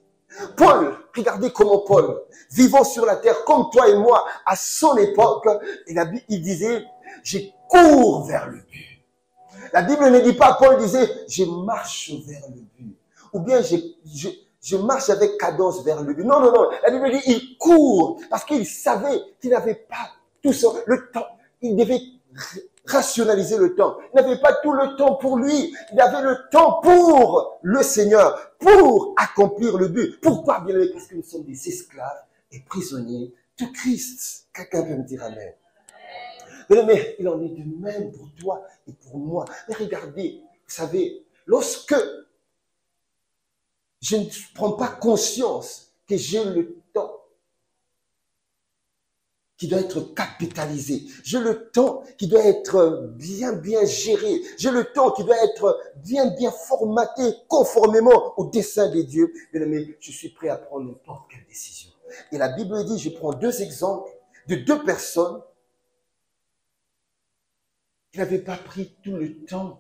Paul, regardez comment Paul, vivant sur la terre comme toi et moi, à son époque, il disait, je cours vers le but. La Bible ne dit pas, Paul disait, je marche vers le but. Ou bien je marche avec cadence vers le but. Non, non, non. La Bible dit, il court parce qu'il savait qu'il n'avait pas tout ça, le temps. Il devait rationaliser le temps. Il n'avait pas tout le temps pour lui. Il avait le temps pour le Seigneur, pour accomplir le but. Pourquoi? Bien aimé, parce que nous sommes des esclaves et prisonniers de Christ. Quelqu'un peut me dire amen. Mais il en est de même pour toi et pour moi. Mais regardez, vous savez, lorsque je ne prends pas conscience que j'ai le temps qui doit être capitalisé. J'ai le temps qui doit être bien géré. J'ai le temps qui doit être bien formaté conformément au dessein de Dieu. Mais je suis prêt à prendre n'importe quelle décision. Et la Bible dit, je prends deux exemples de deux personnes qui n'avaient pas pris tout le temps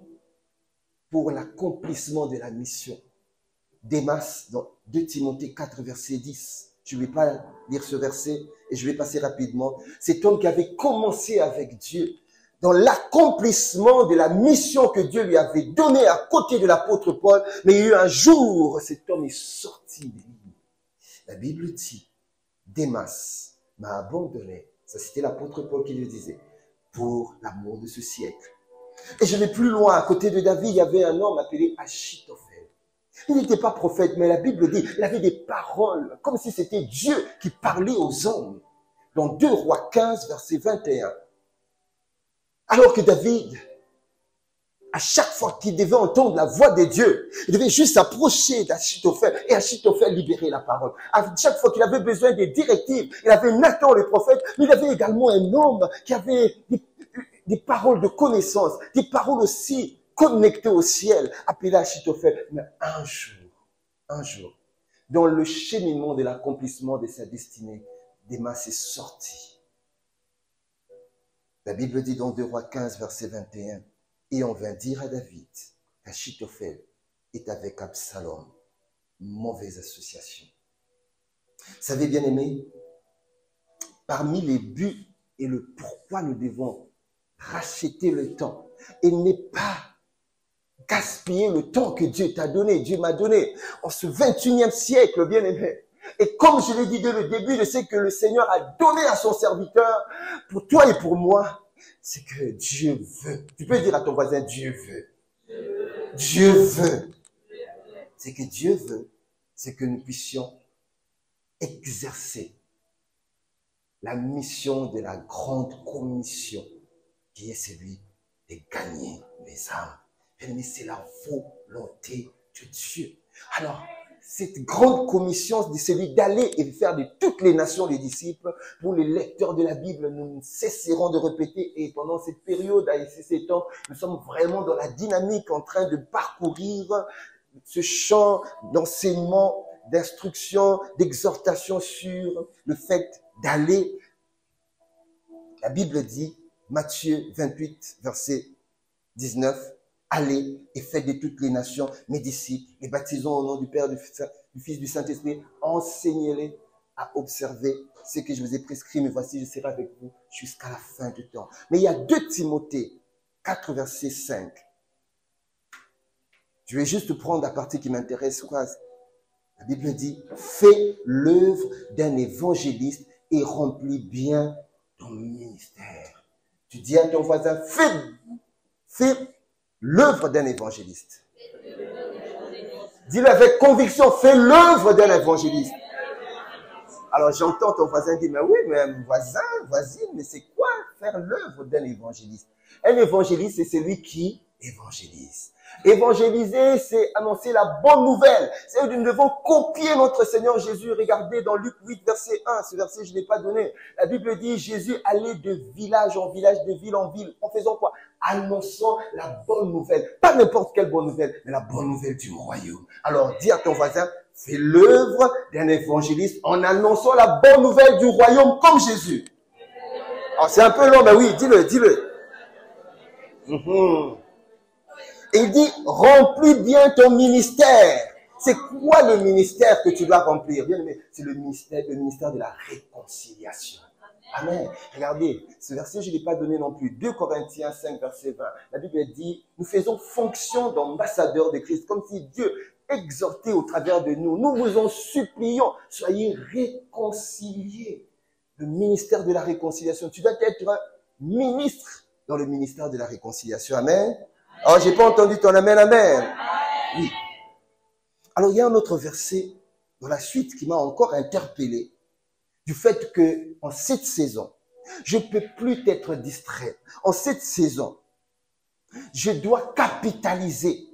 pour l'accomplissement de la mission. Démas, dans 2 Timothée 4, verset 10. Je ne vais pas lire ce verset et je vais passer rapidement. Cet homme qui avait commencé avec Dieu dans l'accomplissement de la mission que Dieu lui avait donnée à côté de l'apôtre Paul, mais il y a eu un jour, cet homme est sorti des lignes. La Bible dit, Démas m'a abandonné. Ça, c'était l'apôtre Paul qui le disait, pour l'amour de ce siècle. Et je vais plus loin, à côté de David, il y avait un homme appelé Achitophel. Il n'était pas prophète, mais la Bible dit, il avait des paroles, comme si c'était Dieu qui parlait aux hommes. Dans 2 Rois 15, verset 21. Alors que David, à chaque fois qu'il devait entendre la voix de Dieu, il devait juste s'approcher d'Achitophel et Achitophel libérer la parole. À chaque fois qu'il avait besoin des directives, il avait Nathan le prophète, mais il avait également un homme qui avait des paroles de connaissance, des paroles aussi connectées au ciel, appelé Achitophel. Mais un jour, dans le cheminement de l'accomplissement de sa destinée, Démas est sorti. La Bible dit dans 2 Rois 15, verset 21, « Et on vint dire à David qu'Achitophel est avec Absalom. » Mauvaise association. Vous savez, bien aimé, parmi les buts et le pourquoi nous devons racheter le temps et ne pas gaspiller le temps que Dieu t'a donné, Dieu m'a donné en ce 21e siècle, bien aimé. Et comme je l'ai dit dès le début, je sais que le Seigneur a donné à son serviteur, pour toi et pour moi, c'est que Dieu veut. Tu peux dire à ton voisin, Dieu veut. Dieu veut. C'est que Dieu veut, c'est que nous puissions exercer la mission de la grande commission, qui est celui de gagner les âmes. Mais c'est la volonté de Dieu. Alors, cette grande commission, c'est celui d'aller et faire de toutes les nations les disciples. Pour les lecteurs de la Bible, nous ne cesserons de répéter. Et pendant cette période, à ici 7 ans, nous sommes vraiment dans la dynamique en train de parcourir ce champ d'enseignement, d'instruction, d'exhortation sur le fait d'aller. La Bible dit, Matthieu 28, verset 19, allez et faites de toutes les nations mes disciples, les baptisons au nom du Père, du Fils, du Saint-Esprit, enseignez-les à observer ce que je vous ai prescrit, mais voici, je serai avec vous jusqu'à la fin du temps. Mais il y a 2 Timothée 4, verset 5. Je vais juste prendre la partie qui m'intéresse. La Bible dit, fais l'œuvre d'un évangéliste et remplis bien ton ministère. Tu dis à ton voisin, fais l'œuvre d'un évangéliste. Dis-le avec conviction, fais l'œuvre d'un évangéliste. Alors j'entends ton voisin dire, mais oui, mais voisin, voisine, mais c'est quoi faire l'œuvre d'un évangéliste? Un évangéliste, c'est celui qui évangélise. Évangéliser, c'est annoncer la bonne nouvelle. C'est que nous devons copier notre Seigneur Jésus. Regardez dans Luc 8, verset 1. Ce verset, je ne l'ai pas donné. La Bible dit, Jésus allait de village en village, de ville en ville. En faisant quoi? Annonçant la bonne nouvelle. Pas n'importe quelle bonne nouvelle, mais la bonne nouvelle du royaume. Alors, dis à ton voisin, fais l'œuvre d'un évangéliste en annonçant la bonne nouvelle du royaume comme Jésus. Alors, c'est un peu long, mais oui, dis-le. Et il dit, remplis bien ton ministère. C'est quoi le ministère que tu dois remplir? Bien aimé, c'est le ministère de la réconciliation. Amen. Regardez, ce verset, je ne l'ai pas donné non plus. 2 Corinthiens 5, verset 20. La Bible dit, nous faisons fonction d'ambassadeurs de Christ, comme si Dieu exhortait au travers de nous. Nous vous en supplions, soyez réconciliés. Le ministère de la réconciliation. Tu dois être ministre dans le ministère de la réconciliation. Amen. Alors, j'ai pas entendu ton amen, amen. Oui. Alors, il y a un autre verset dans la suite qui m'a encore interpellé du fait que en cette saison, je ne peux plus être distrait. En cette saison, je dois capitaliser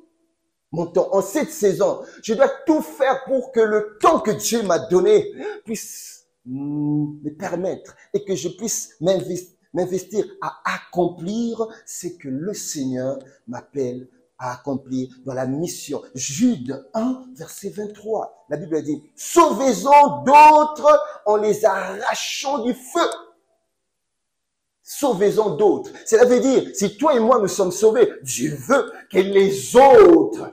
mon temps. En cette saison, je dois tout faire pour que le temps que Dieu m'a donné puisse me permettre et que je puisse m'investir à accomplir ce que le Seigneur m'appelle à accomplir dans la mission. Jude 1, verset 23. La Bible dit, sauvez-en d'autres en les arrachant du feu. Sauvez-en d'autres. Cela veut dire, si toi et moi nous sommes sauvés, Dieu veut que les autres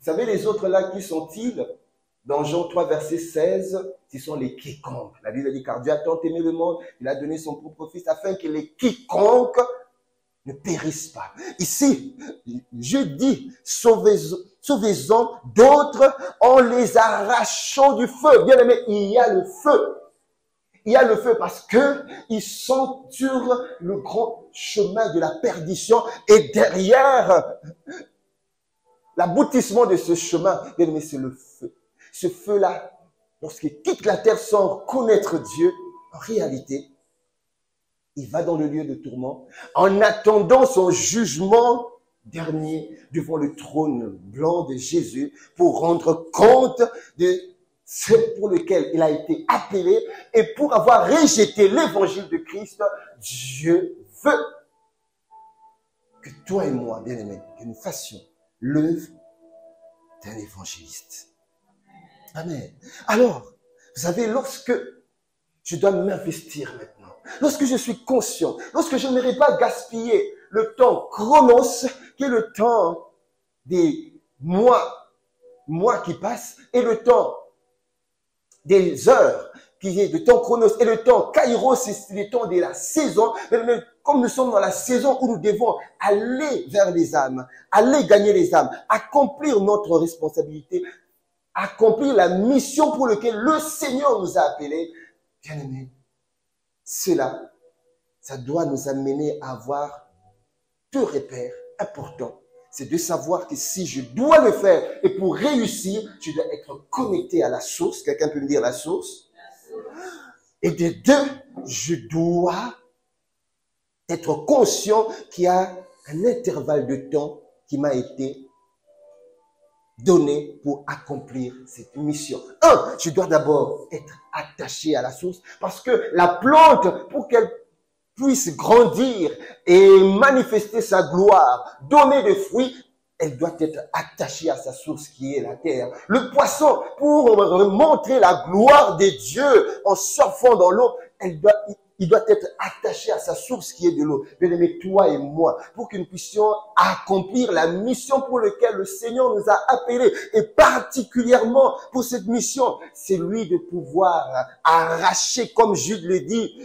savez, les autres là, qui sont-ils? Dans Jean 3, verset 16, ce sont les quiconques. La Bible dit, car Dieu a tant aimé le monde, il a donné son propre Fils, afin que les quiconques ne périssent pas. Ici, je dis, sauvez-en d'autres en les arrachant du feu. Bien aimé, il y a le feu. Il y a le feu parce que ils sont sur le grand chemin de la perdition et derrière l'aboutissement de ce chemin, bien aimé, c'est le feu. Ce feu-là, lorsqu'il quitte la terre sans connaître Dieu, en réalité, il va dans le lieu de tourment en attendant son jugement dernier devant le trône blanc de Jésus pour rendre compte de ce pour lequel il a été appelé et pour avoir rejeté l'évangile de Christ. Dieu veut que toi et moi, bien-aimés, que nous fassions l'œuvre d'un évangéliste. Amen. Alors, vous savez, lorsque je dois m'investir maintenant, lorsque je suis conscient, lorsque je n'aimerais pas gaspiller le temps chronos, qui est le temps des mois qui passent, et le temps des heures, qui est le temps chronos, et le temps kairos, c'est le temps de la saison. Mais comme nous sommes dans la saison où nous devons aller vers les âmes, aller gagner les âmes, accomplir notre responsabilité, accomplir la mission pour laquelle le Seigneur nous a appelés, bien aimés, cela, ça doit nous amener à avoir deux repères importants. C'est de savoir que si je dois le faire et pour réussir, je dois être connecté à la source. Quelqu'un peut me dire la source? Et de deux, je dois être conscient qu'il y a un intervalle de temps qui m'a été donné pour accomplir cette mission. Je dois d'abord être attaché à la source parce que la plante, pour qu'elle puisse grandir et manifester sa gloire, donner des fruits, elle doit être attachée à sa source qui est la terre. Le poisson, pour montrer la gloire de Dieu en surfant dans l'eau, il doit être attaché à sa source qui est de l'eau. Bien-aimés, toi et moi, pour que nous puissions accomplir la mission pour laquelle le Seigneur nous a appelés, et particulièrement pour cette mission, c'est lui de pouvoir arracher, comme Jude le dit,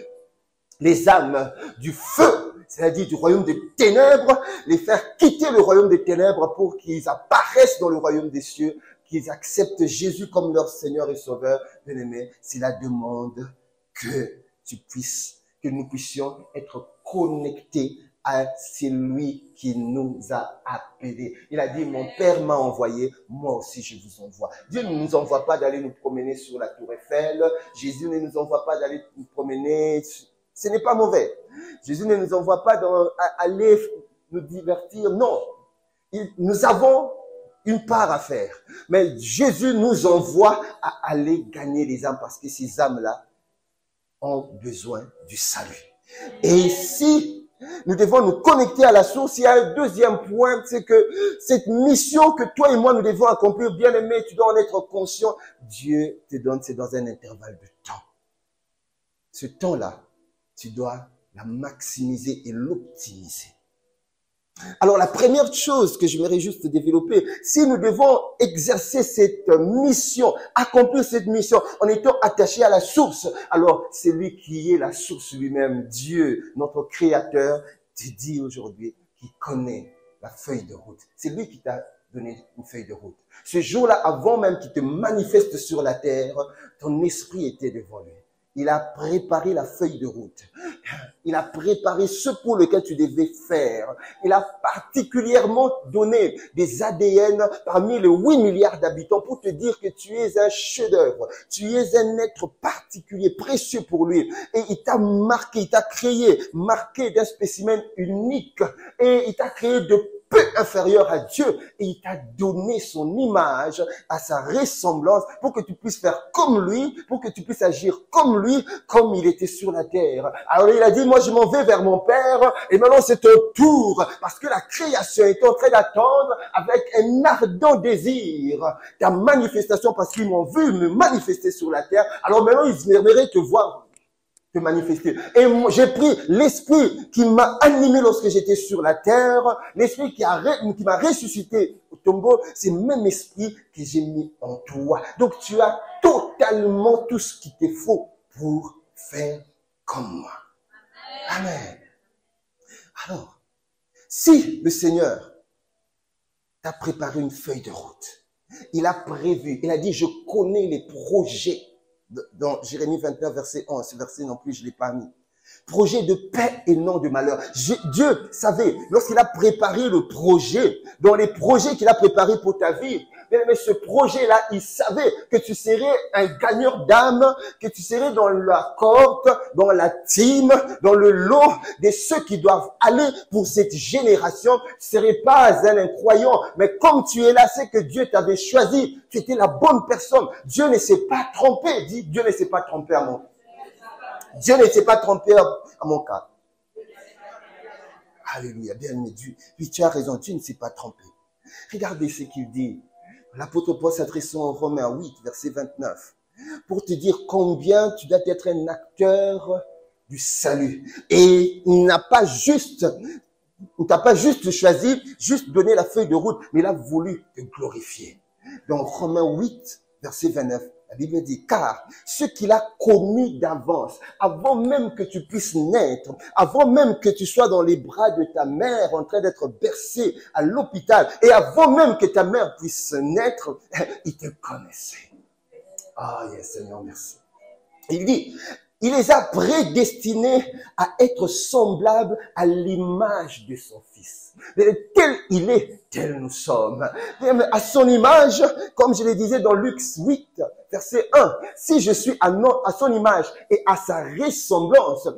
les âmes du feu, c'est-à-dire du royaume des ténèbres, les faire quitter le royaume des ténèbres pour qu'ils apparaissent dans le royaume des cieux, qu'ils acceptent Jésus comme leur Seigneur et Sauveur. Bien-aimés, c'est la demande que nous puissions être connectés à celui qui nous a appelés. Il a dit, mon Père m'a envoyé, moi aussi je vous envoie. Dieu ne nous envoie pas d'aller nous promener sur la tour Eiffel. Jésus ne nous envoie pas d'aller nous promener. Ce n'est pas mauvais. Jésus ne nous envoie pas aller nous divertir. Non. Nous avons une part à faire. Mais Jésus nous envoie à aller gagner les âmes parce que ces âmes-là ont besoin du salut. Et si nous devons nous connecter à la source, il y a un deuxième point, c'est que cette mission que toi et moi nous devons accomplir, bien aimé, tu dois en être conscient. Dieu te donne, c'est dans un intervalle de temps. Ce temps-là, tu dois la maximiser et l'optimiser. Alors, la première chose que j'aimerais juste développer, si nous devons exercer cette mission, accomplir cette mission en étant attachés à la source, alors c'est lui qui est la source lui-même, Dieu, notre Créateur, te dit aujourd'hui qu'il connaît la feuille de route. C'est lui qui t'a donné une feuille de route. Ce jour-là, avant même qu'il te manifeste sur la terre, ton esprit était devant lui. Il a préparé la feuille de route. Il a préparé ce pour lequel tu devais faire. Il a particulièrement donné des ADN parmi les 8 milliards d'habitants pour te dire que tu es un chef-d'œuvre. Tu es un être particulier, précieux pour lui. Et il t'a marqué, il t'a créé, marqué d'un spécimen unique. Et il t'a créé de peu inférieur à Dieu et il t'a donné son image à sa ressemblance pour que tu puisses faire comme lui, pour que tu puisses agir comme lui, comme il était sur la terre. Alors il a dit, moi je m'en vais vers mon Père et maintenant c'est ton tour parce que la création est en train d'attendre avec un ardent désir ta manifestation parce qu'ils m'ont vu me manifester sur la terre. Alors maintenant ils aimeraient te voir. te manifester. Et j'ai pris l'esprit qui m'a animé lorsque j'étais sur la terre, l'esprit qui m'a ressuscité au tombeau, c'est le même esprit que j'ai mis en toi. Donc tu as totalement tout ce qu'il te faut pour faire comme moi. Amen. Alors, si le Seigneur t'a préparé une feuille de route, il a prévu, il a dit, je connais les projets. Dans Jérémie 29, verset 11, ce verset non plus, je ne l'ai pas mis. Projet de paix et non de malheur. Dieu savait, lorsqu'il a préparé le projet, dans les projets qu'il a préparés pour ta vie, mais ce projet-là, il savait que tu serais un gagneur d'âme, que tu serais dans la cohorte, dans la team, dans le lot de ceux qui doivent aller pour cette génération. Tu ne serais pas un incroyant, mais comme tu es là, c'est que Dieu t'avait choisi, tu étais la bonne personne. Dieu ne s'est pas trompé, dit Dieu ne s'est pas trompé à mon Dieu ne s'est pas trompé à mon cas. Alléluia, bien aimé Dieu. Oui, tu as raison, Dieu ne s'est pas trompé. Regardez ce qu'il dit. L'apôtre Paul s'adressant aux Romains 8, verset 29. Pour te dire combien tu dois être un acteur du salut. Et il n'a pas juste choisi, juste donné la feuille de route, mais il a voulu te glorifier. Dans Romains 8, verset 29. La Bible dit, car ce qu'il a connu d'avance, avant même que tu puisses naître, avant même que tu sois dans les bras de ta mère en train d'être bercé à l'hôpital, et avant même que ta mère puisse naître, il te connaissait. Ah, yes, Seigneur, merci. Il dit, il les a prédestinés à être semblables à l'image de son Fils. Tel il est, tel nous sommes. À son image, comme je le disais dans Luc 8, verset 1, si je suis à son image et à sa ressemblance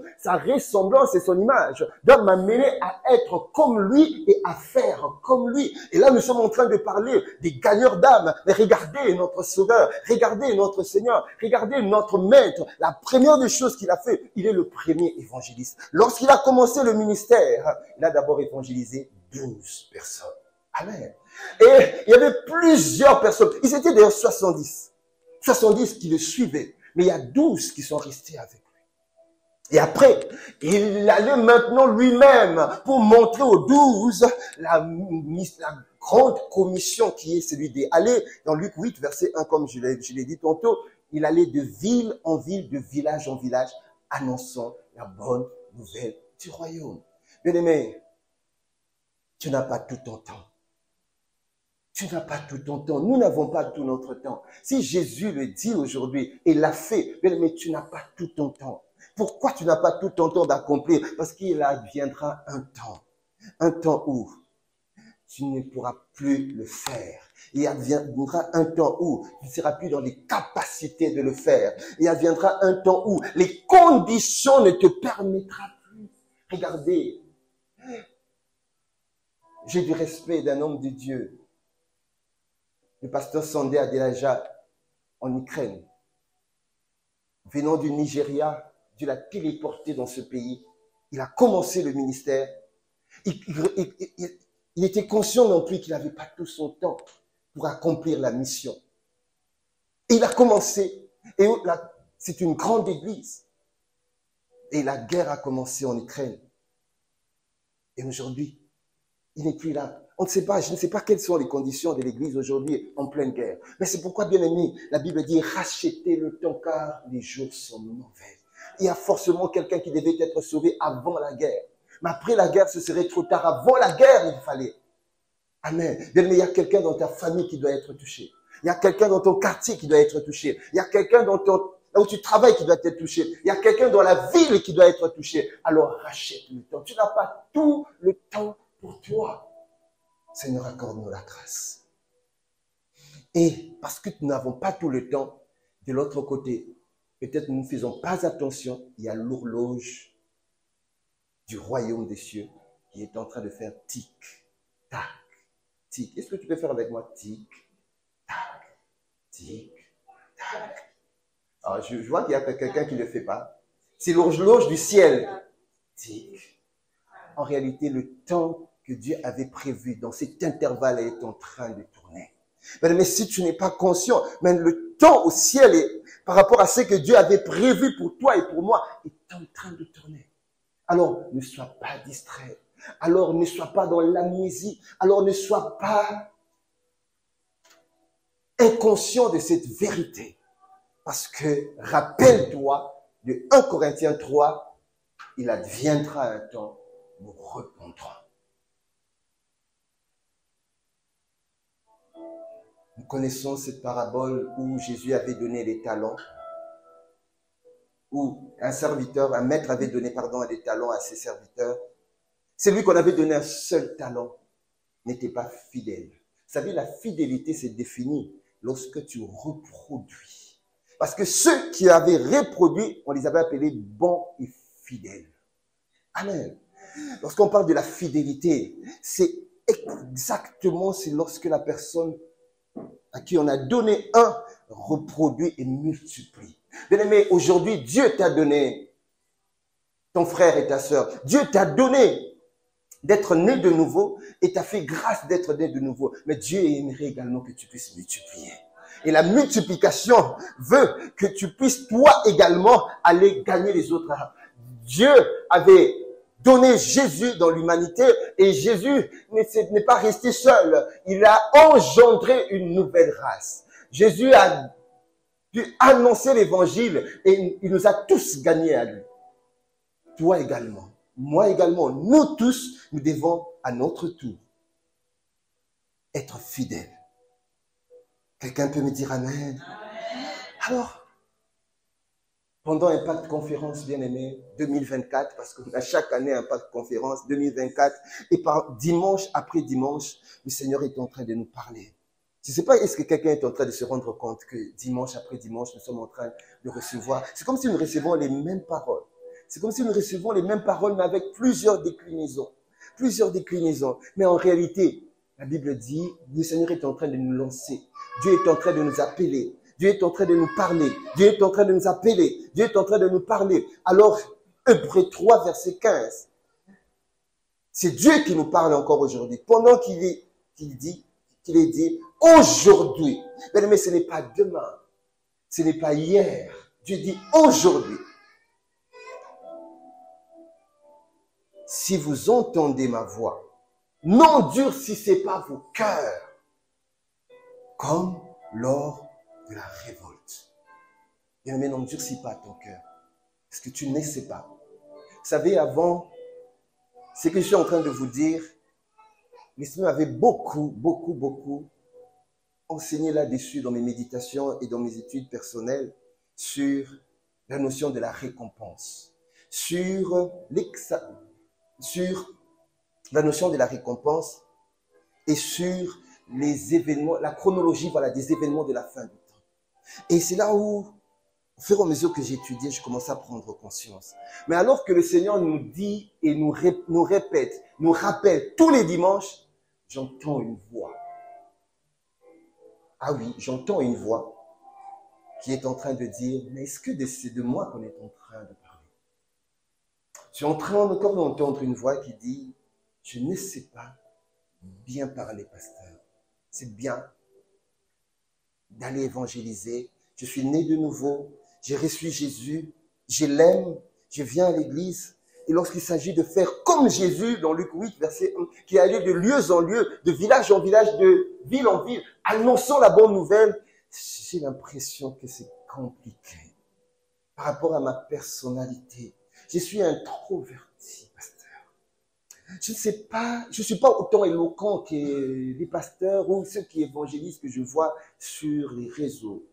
et son image doit m'amener à être comme lui et à faire comme lui. Et là, nous sommes en train de parler des gagneurs d'âme. Mais regardez notre Sauveur, regardez notre Seigneur, regardez notre Maître. La première des choses qu'il a fait, il est le premier évangéliste. Lorsqu'il a commencé le ministère, il a d'abord évangélisé 12 personnes. Amen. Et il y avait plusieurs personnes. Ils étaient d'ailleurs 70. 70 qui le suivaient. Mais il y a 12 qui sont restés avec lui. Et après, il allait maintenant lui-même pour montrer aux 12 la grande commission qui est celui d'aller. Dans Luc 8, verset 1, comme je l'ai dit tantôt, il allait de ville en ville, de village en village, annonçant la bonne nouvelle du royaume. Bien-aimé, tu n'as pas tout ton temps. Tu n'as pas tout ton temps. Nous n'avons pas tout notre temps. Si Jésus le dit aujourd'hui et l'a fait, mais tu n'as pas tout ton temps. Pourquoi tu n'as pas tout ton temps d'accomplir? Parce qu'il adviendra un temps où tu ne pourras plus le faire. Il adviendra un temps où tu ne seras plus dans les capacités de le faire. Il adviendra un temps où les conditions ne te permettront plus. Regardez, j'ai du respect d'un homme de Dieu. Le pasteur Sandé Adelaja, en Ukraine, venant du Nigeria, Dieu l'a téléporté dans ce pays. Il a commencé le ministère. Il était conscient non plus qu'il n'avait pas tout son temps pour accomplir la mission. Et il a commencé. Et c'est une grande église. Et la guerre a commencé en Ukraine. Et aujourd'hui, il n'est plus là. On ne sait pas, je ne sais pas quelles sont les conditions de l'église aujourd'hui en pleine guerre. Mais c'est pourquoi, bien aimé, la Bible dit, rachetez le temps car les jours sont mauvais. Il y a forcément quelqu'un qui devait être sauvé avant la guerre. Mais après la guerre, ce serait trop tard. Avant la guerre, il fallait. Amen. Bien aimé, il y a quelqu'un dans ta famille qui doit être touché. Il y a quelqu'un dans ton quartier qui doit être touché. Il y a quelqu'un là où tu travailles qui doit être touché. Il y a quelqu'un dans la ville qui doit être touché. Alors rachète le temps. Tu n'as pas tout le temps pour toi. Seigneur, accorde-nous la grâce. Et parce que nous n'avons pas tout le temps, de l'autre côté, peut-être nous ne faisons pas attention, il y a l'horloge du royaume des cieux qui est en train de faire tic, tac, tic. Est-ce que tu peux faire avec moi tic, tac, tic, tac? Alors, je vois qu'il y a quelqu'un qui ne le fait pas. C'est l'horloge du ciel. Tic. En réalité, le temps que Dieu avait prévu dans cet intervalle est en train de tourner. Mais si tu n'es pas conscient, mais le temps au ciel est, par rapport à ce que Dieu avait prévu pour toi et pour moi, est en train de tourner. Alors, ne sois pas distrait. Alors, ne sois pas dans l'amnésie. Alors, ne sois pas inconscient de cette vérité. Parce que, rappelle-toi de 1 Corinthiens 3, il adviendra un temps, nous répondrons. Nous connaissons cette parabole où Jésus avait donné les talents, où un maître avait donné, des talents à ses serviteurs. Celui qu'on avait donné un seul talent n'était pas fidèle. Vous savez, la fidélité s'est définie lorsque tu reproduis. Parce que ceux qui avaient reproduit, on les avait appelés bons et fidèles. Amen. Lorsqu'on parle de la fidélité, c'est lorsque la personne à qui on a donné un reproduit et multiplie. Bien-aimé, aujourd'hui, Dieu t'a donné ton frère et ta sœur. Dieu t'a donné d'être né de nouveau et t'a fait grâce d'être né de nouveau. Mais Dieu aimerait également que tu puisses multiplier. Et la multiplication veut que tu puisses toi également aller gagner les autres. Dieu avait donné Jésus dans l'humanité et Jésus n'est pas resté seul. Il a engendré une nouvelle race. Jésus a pu annoncer l'évangile et il nous a tous gagnés à lui. Toi également, moi également, nous tous, nous devons à notre tour être fidèles. Quelqu'un peut me dire Amen? Alors, pendant Impact Conférence, bien-aimé, 2024, parce qu'on a chaque année Impact Conférence, 2024, et par dimanche après dimanche, le Seigneur est en train de nous parler. Je ne sais pas, est-ce que quelqu'un est en train de se rendre compte que dimanche après dimanche, nous sommes en train de recevoir. C'est comme si nous recevons les mêmes paroles. C'est comme si nous recevons les mêmes paroles, mais avec plusieurs déclinaisons. Plusieurs déclinaisons. Mais en réalité, la Bible dit, le Seigneur est en train de nous lancer. Dieu est en train de nous appeler. Dieu est en train de nous parler. Dieu est en train de nous appeler. Dieu est en train de nous parler. Alors, Hébreux 3, verset 15. C'est Dieu qui nous parle encore aujourd'hui. Pendant qu'il est dit, aujourd'hui. Mais ce n'est pas demain. Ce n'est pas hier. Dieu dit aujourd'hui. Si vous entendez ma voix, n'endurcissez pas vos cœurs, comme lors de la révolte. Bien, mais n'endurcis pas ton cœur, parce que tu ne sais pas. Vous savez, avant, ce que je suis en train de vous dire, l'Esprit m'avait beaucoup enseigné là-dessus dans mes méditations et dans mes études personnelles sur la notion de la récompense, sur la notion de la récompense et sur les événements, la chronologie des événements de la fin du temps. Et c'est là où, au fur et à mesure que j'étudiais, je commençais à prendre conscience. Mais alors que le Seigneur nous dit et nous répète, nous rappelle tous les dimanches, j'entends une voix. Ah oui, j'entends une voix qui est en train de dire, mais est-ce que c'est de moi qu'on est en train de parler? Je suis en train encore d'entendre une voix qui dit, je ne sais pas bien parler, pasteur. C'est bien d'aller évangéliser. Je suis né de nouveau. J'ai reçu Jésus. Je l'aime. Je viens à l'église. Et lorsqu'il s'agit de faire comme Jésus, dans Luc 8, verset 1, qui allait de lieu en lieu, de village en village, de ville en ville, annonçant la bonne nouvelle, j'ai l'impression que c'est compliqué. Par rapport à ma personnalité, je suis introverti, pasteur. Je ne sais pas, je ne suis pas autant éloquent que les pasteurs ou ceux qui évangélisent que je vois sur les réseaux.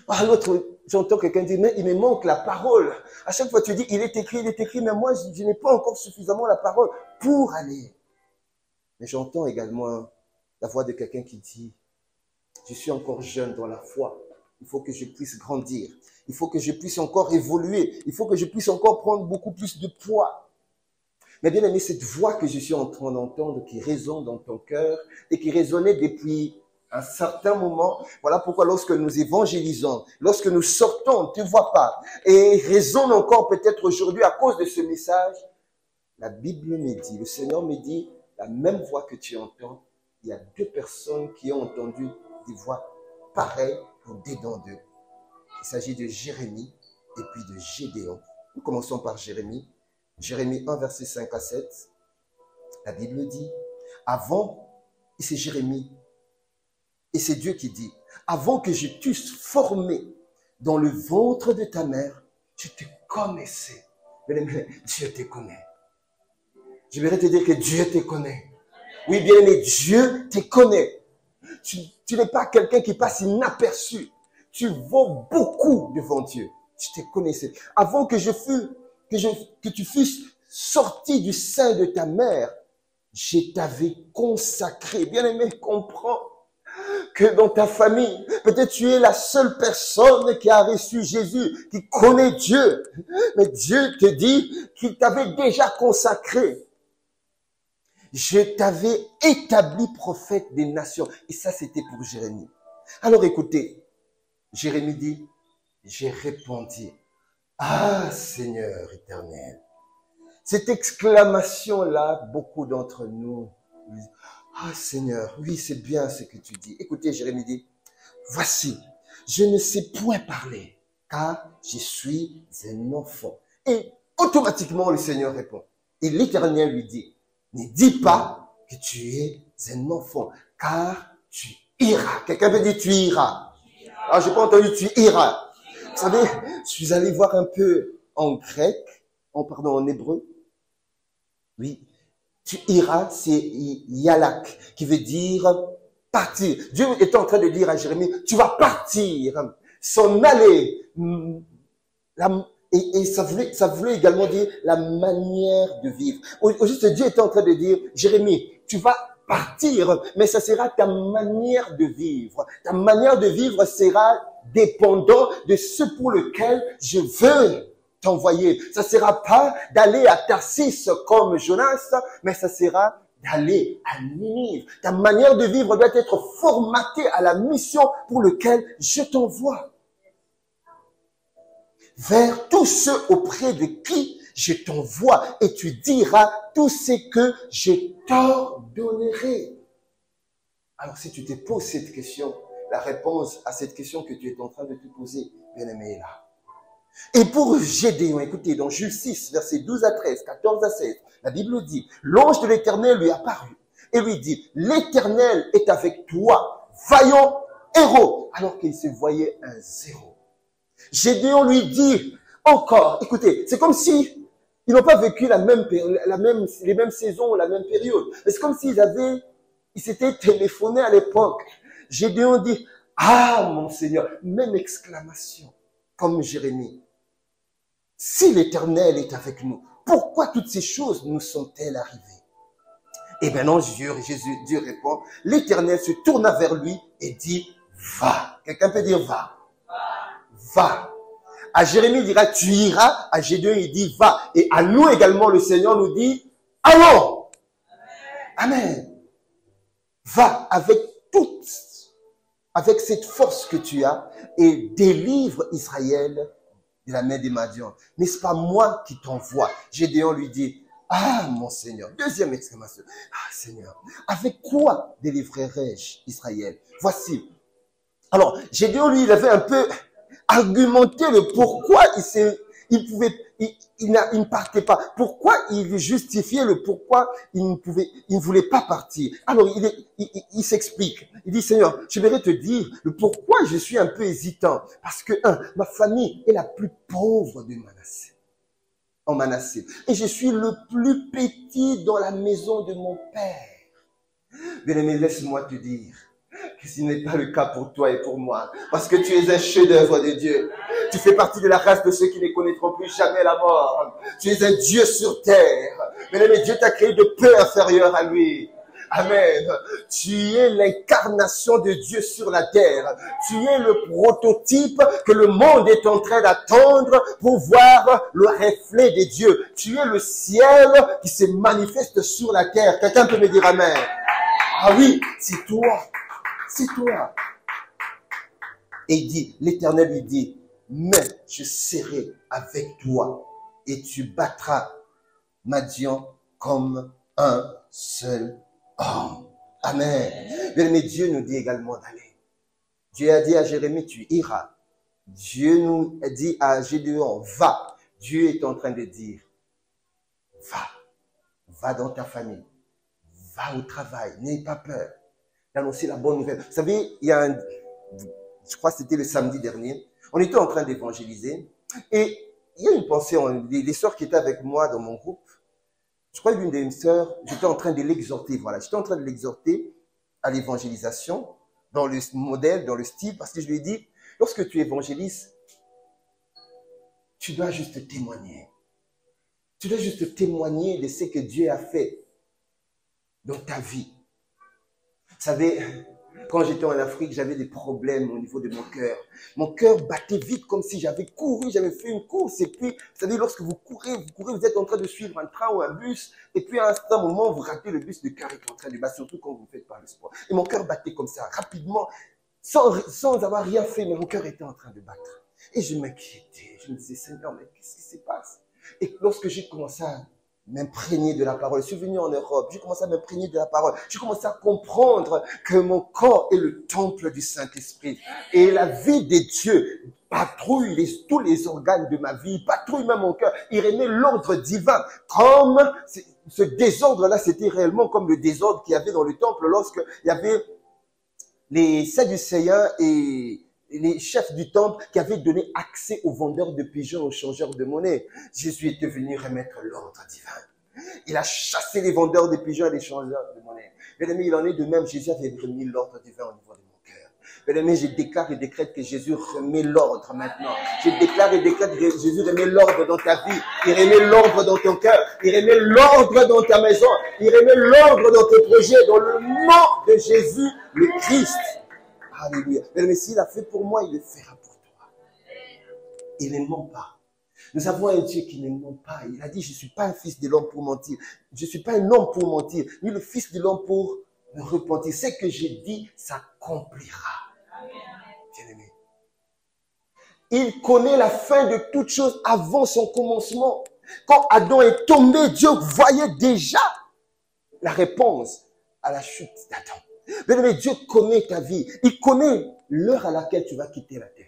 À l'autre, j'entends quelqu'un dire, mais il me manque la parole. À chaque fois, tu dis, il est écrit, mais moi, je n'ai pas encore suffisamment la parole pour aller. Mais j'entends également la voix de quelqu'un qui dit, je suis encore jeune dans la foi. Il faut que je puisse grandir. Il faut que je puisse encore évoluer. Il faut que je puisse encore prendre beaucoup plus de poids. Mais bien aimé, cette voix que je suis en train d'entendre, qui résonne dans ton cœur et qui résonnait depuis un certain moment, voilà pourquoi lorsque nous évangélisons, lorsque nous sortons, on ne te voit pas, et résonne encore peut-être aujourd'hui à cause de ce message, la Bible me dit, le Seigneur me dit, la même voix que tu entends, il y a deux personnes qui ont entendu des voix pareilles au-dedans d'eux. Il s'agit de Jérémie et puis de Gédéon. Nous commençons par Jérémie. Jérémie 1, verset 5 à 7. La Bible dit, avant, et c'est Jérémie, et c'est Dieu qui dit, avant que je t'eusse formé dans le ventre de ta mère, je te connaissais. Bien-aimé, Dieu te connaît. Je voudrais te dire que Dieu te connaît. Oui, bien-aimé, Dieu te connaît. Tu n'es pas quelqu'un qui passe inaperçu. Tu vaux beaucoup devant Dieu. Je te connaissais. Avant que tu fusses sorti du sein de ta mère, je t'avais consacré. Bien-aimé, comprends que dans ta famille, peut-être tu es la seule personne qui a reçu Jésus, qui connaît Dieu. Mais Dieu te dit qu'il t'avait déjà consacré. Je t'avais établi prophète des nations. Et ça, c'était pour Jérémie. Alors écoutez, Jérémie dit, j'ai répondu, ah Seigneur éternel. Cette exclamation-là, beaucoup d'entre nous disent, ah Seigneur, oui c'est bien ce que tu dis. Écoutez, Jérémie dit, voici, je ne sais point parler, car je suis un enfant. Et automatiquement le Seigneur répond. Et l'Éternel lui dit, ne dis pas que tu es un enfant, car tu iras. Quelqu'un peut dire tu iras. Alors, j'ai pas entendu tu iras. Vous savez, je suis allé voir un peu en grec, en hébreu. Oui, tu iras, c'est yalak, qui veut dire partir. Dieu est en train de dire à Jérémie, tu vas partir, s'en aller. Et ça voulait également dire la manière de vivre. Au juste, Dieu est en train de dire, Jérémie, tu vas partir, mais ça sera ta manière de vivre. Ta manière de vivre sera dépendant de ce pour lequel je veux t'envoyer. Ça sera pas d'aller à Tarsis comme Jonas, mais ça sera d'aller à Ninive. Ta manière de vivre doit être formatée à la mission pour laquelle je t'envoie. Vers tous ceux auprès de qui je t'envoie et tu diras tout ce que je t'ordonnerai. Alors si tu te poses cette question, la réponse à cette question que tu es en train de te poser, bien-aimé, est là. Et pour Gédéon, écoutez, dans Jules 6, versets 12 à 13, 14 à 16, la Bible dit, l'ange de l'Éternel lui apparut et lui dit, l'Éternel est avec toi, vaillant héros, alors qu'il se voyait un zéro. Gédéon lui dit encore, écoutez, c'est comme si ils n'ont pas vécu les mêmes saisons, la même période. Mais c'est comme ils s'étaient téléphonés à l'époque. Gédéon dit, ah mon Seigneur, même exclamation, comme Jérémie. Si l'Éternel est avec nous, pourquoi toutes ces choses nous sont-elles arrivées? Eh bien non, Dieu répond, l'Éternel se tourna vers lui et dit, va. Quelqu'un peut dire va. Va. À Jérémie, il dira, tu iras. À Gédéon, il dit, va. Et à nous également, le Seigneur nous dit, allons. Amen. Va avec cette force que tu as et délivre Israël de la main des Madians. N'est-ce pas moi qui t'envoie? Gédéon lui dit, ah mon Seigneur. Deuxième exclamation. Ah Seigneur, avec quoi délivrerai-je Israël? Voici. Alors, Gédéon, lui, il avait un peu argumenté le pourquoi il ne partait pas. Pourquoi il justifiait le pourquoi il ne voulait pas partir. Alors, il s'explique. Il dit, Seigneur, je voudrais te dire le pourquoi je suis un peu hésitant. Parce que, ma famille est la plus pauvre de Manassé. Et je suis le plus petit dans la maison de mon père. Bien-aimé, laisse-moi te dire que ce n'est pas le cas pour toi et pour moi. Parce que tu es un chef-d'œuvre de Dieu. Tu fais partie de la race de ceux qui ne connaîtront plus jamais la mort. Tu es un Dieu sur terre. Mais Dieu t'a créé de peu inférieur à lui. Amen. Tu es l'incarnation de Dieu sur la terre. Tu es le prototype que le monde est en train d'attendre pour voir le reflet de Dieu. Tu es le ciel qui se manifeste sur la terre. Quelqu'un peut me dire amen? Ah oui, c'est toi. C'est toi. Et il dit, l'Éternel lui dit, mais je serai avec toi et tu battras Madian comme un seul homme. Amen. Bien-aimé, Dieu nous dit également d'aller. Dieu a dit à Jérémie, tu iras. Dieu nous a dit à Gédéon, va. Dieu est en train de dire, va. Va dans ta famille. Va au travail. N'aie pas peur d'annoncer la bonne nouvelle. Vous savez, je crois que c'était le samedi dernier, on était en train d'évangéliser et il y a une pensée, les sœurs qui étaient avec moi dans mon groupe, je crois qu'une des sœurs, j'étais en train de l'exhorter, voilà, j'étais en train de l'exhorter à l'évangélisation, dans le modèle, dans le style, parce que je lui ai dit, lorsque tu évangélises, tu dois juste témoigner. Tu dois juste témoigner de ce que Dieu a fait dans ta vie. Vous savez, quand j'étais en Afrique, j'avais des problèmes au niveau de mon cœur. Mon cœur battait vite comme si j'avais couru, j'avais fait une course. Et puis, vous savez, lorsque vous courez, vous êtes en train de suivre un train ou un bus. Et puis, à un certain moment, vous ratez le bus de car qui est en train de battre, surtout quand vous ne faites pas le sport. Et mon cœur battait comme ça, rapidement, sans avoir rien fait, mais mon cœur était en train de battre. Et je m'inquiétais. Je me disais, Seigneur, mais qu'est-ce qui se passe? Et lorsque j'ai commencé à m'imprégner de la parole. Je suis venu en Europe, j'ai commencé à m'imprégner de la parole. J'ai commencé à comprendre que mon corps est le temple du Saint-Esprit. Et la vie de Dieu patrouille tous les organes de ma vie, patrouille même mon cœur. Il remet l'ordre divin. Comme ce désordre-là, c'était réellement comme le désordre qu'il y avait dans le temple lorsque il y avait les Sadducéens et les chefs du temple qui avaient donné accès aux vendeurs de pigeons, aux changeurs de monnaie. Jésus était venu remettre l'ordre divin. Il a chassé les vendeurs de pigeons et les changeurs de monnaie. Bien aimé, il en est de même. Jésus avait remis l'ordre divin au niveau de mon cœur. Bien aimé, je déclare et décrète que Jésus remet l'ordre maintenant. Je déclare et décrète que Jésus remet l'ordre dans ta vie. Il remet l'ordre dans ton cœur. Il remet l'ordre dans ta maison. Il remet l'ordre dans tes projets. Dans le nom de Jésus, le Christ. Alléluia. Mais s'il a fait pour moi, il le fera pour toi. Il ne ment pas. Nous avons un Dieu qui ne ment pas. Il a dit, je ne suis pas un fils de l'homme pour mentir. Je ne suis pas un homme pour mentir, ni le fils de l'homme pour me repentir. Ce que j'ai dit s'accomplira. Bien-aimé. Il connaît la fin de toutes choses avant son commencement. Quand Adam est tombé, Dieu voyait déjà la réponse à la chute d'Adam. Bien-aimé, Dieu connaît ta vie. Il connaît l'heure à laquelle tu vas quitter la terre.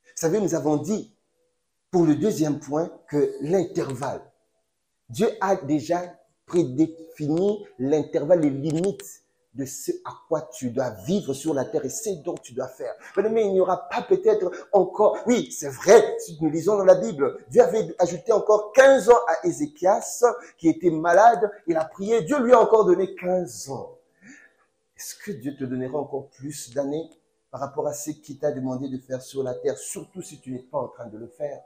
Vous savez, nous avons dit, pour le deuxième point, que l'intervalle. Dieu a déjà prédéfini l'intervalle, les limites de ce à quoi tu dois vivre sur la terre et ce dont tu dois faire. Mais il n'y aura pas peut-être encore... Oui, c'est vrai, si nous lisons dans la Bible, Dieu avait ajouté encore 15 ans à Ézéchias, qui était malade. Il a prié, Dieu lui a encore donné 15 ans. Est-ce que Dieu te donnera encore plus d'années par rapport à ce qu'il t'a demandé de faire sur la terre, surtout si tu n'es pas en train de le faire?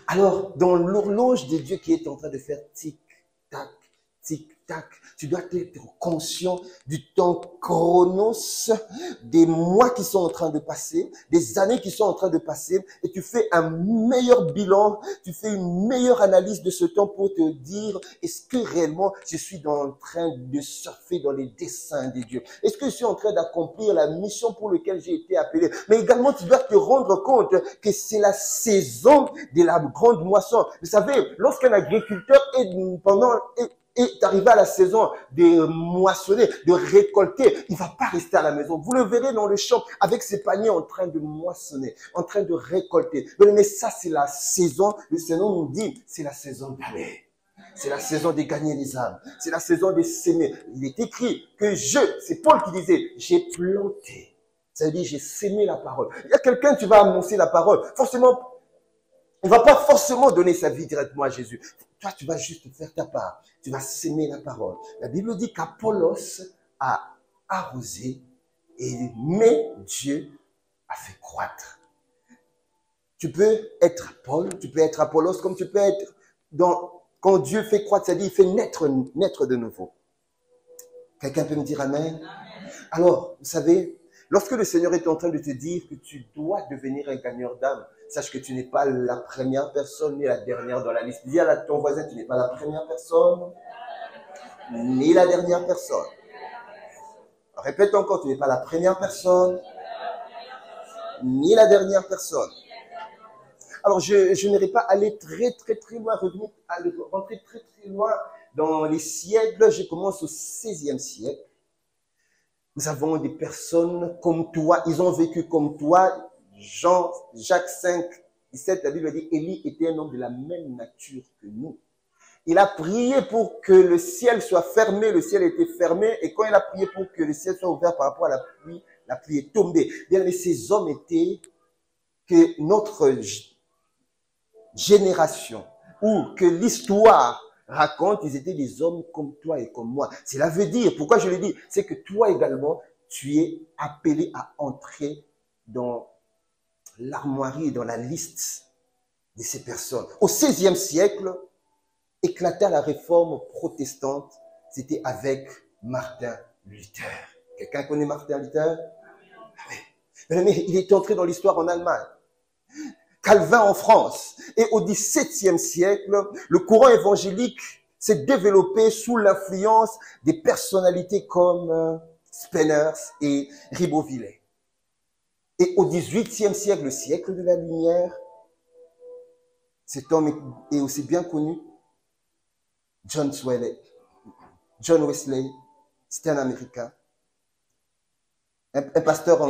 Alors, dans l'horloge de Dieu qui est en train de faire tic-tac, tic-tac, tu dois être conscient du temps chronos, des mois qui sont en train de passer, des années qui sont en train de passer, et tu fais un meilleur bilan, tu fais une meilleure analyse de ce temps pour te dire, est-ce que réellement je suis en train de surfer dans les desseins de Dieu? Est-ce que je suis en train d'accomplir la mission pour laquelle j'ai été appelé? Mais également, tu dois te rendre compte que c'est la saison de la grande moisson. Vous savez, lorsqu'un agriculteur est arrivé à la saison de moissonner, de récolter, il va pas rester à la maison. Vous le verrez dans le champ avec ses paniers en train de moissonner, en train de récolter. Mais ça, c'est la saison. Le Seigneur nous dit, c'est la saison d'aller. C'est la saison de gagner les âmes. C'est la saison de s'aimer. Il est écrit que c'est Paul qui disait, j'ai planté. Ça veut dire, j'ai sémé la parole. Il y a quelqu'un, tu vas annoncer la parole. Forcément, on va pas forcément donner sa vie directement à Jésus. Toi, tu vas juste faire ta part. Tu vas s'aimer la parole. La Bible dit qu'Apollos a arrosé mais Dieu a fait croître. Tu peux être Paul, tu peux être Apollos, comme tu peux être quand Dieu fait croître, ça dit, il fait naître de nouveau. Quelqu'un peut me dire amen? Alors, vous savez, lorsque le Seigneur est en train de te dire que tu dois devenir un gagneur d'âme, sache que tu n'es pas la première personne ni la dernière dans la liste. Dis à ton voisin, tu n'es pas la première personne ni la dernière personne. Répète encore, tu n'es pas la première personne ni la dernière personne. Alors, je n'irai pas aller très loin, rentrer très loin dans les siècles, je commence au XVIe siècle. Nous avons des personnes comme toi, ils ont vécu comme toi. Jacques 5, 17, la Bible dit, Élie était un homme de la même nature que nous. Il a prié pour que le ciel soit fermé, le ciel était fermé, et quand il a prié pour que le ciel soit ouvert par rapport à la pluie est tombée. Bien, mais ces hommes étaient que notre génération, ou que l'histoire raconte, ils étaient des hommes comme toi et comme moi. Cela veut dire, pourquoi je le dis, c'est que toi également, tu es appelé à entrer dans l'armoirie, dans la liste de ces personnes. Au XVIe siècle, éclata la réforme protestante, c'était avec Martin Luther. Quelqu'un connaît Martin Luther? Oui. Mais il est entré dans l'histoire en Allemagne. Calvin en France. Et au XVIIe siècle, le courant évangélique s'est développé sous l'influence des personnalités comme Spener et Ribauvillé. Et au XVIIIe siècle, le siècle de la lumière, cet homme est aussi bien connu, John Wesley, c'était un Américain, un pasteur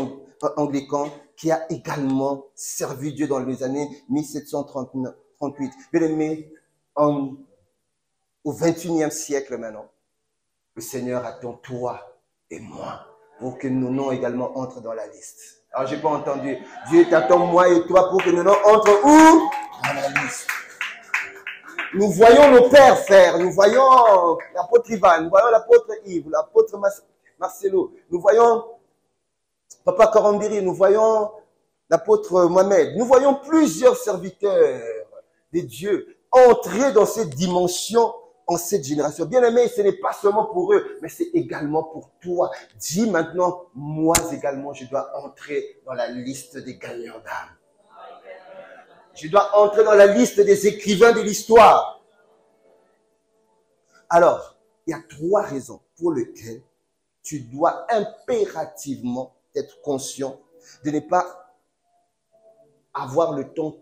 anglican qui a également servi Dieu dans les années 1738. Bien aimé, au XXIe siècle maintenant, le Seigneur attend toi et moi pour que nos noms également entrent dans la liste. Alors, j'ai pas entendu. Dieu t'attend moi et toi pour que nos noms entrent où? Dans la liste. Nous voyons nos pères faire. Nous voyons l'apôtre Ivan, nous voyons l'apôtre Yves, l'apôtre Marcelo. Nous voyons Papa Karambiri, nous voyons l'apôtre Mohamed. Nous voyons plusieurs serviteurs de Dieu entrer dans cette dimension en cette génération. Bien aimé, ce n'est pas seulement pour eux, mais c'est également pour toi. Dis maintenant, moi également, je dois entrer dans la liste des gagnants d'âme. Je dois entrer dans la liste des écrivains de l'histoire. Alors, il y a 3 raisons pour lesquelles tu dois impérativement être conscient de ne pas avoir le temps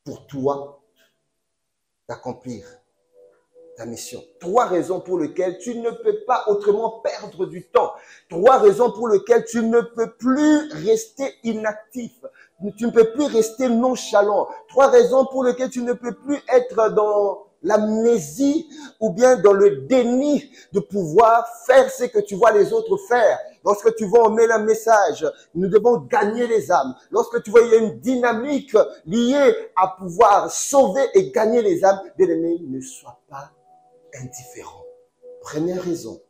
pour toi d'accomplir ta mission. 3 raisons pour lesquelles tu ne peux pas autrement perdre du temps. 3 raisons pour lesquelles tu ne peux plus rester inactif. Tu ne peux plus rester nonchalant. 3 raisons pour lesquelles tu ne peux plus être dans l'amnésie ou bien dans le déni de pouvoir faire ce que tu vois les autres faire. Lorsque tu vois, on met un message, nous devons gagner les âmes. Lorsque tu vois, il y a une dynamique liée à pouvoir sauver et gagner les âmes, bien aimé, ne sois pas indifférent. Première raison,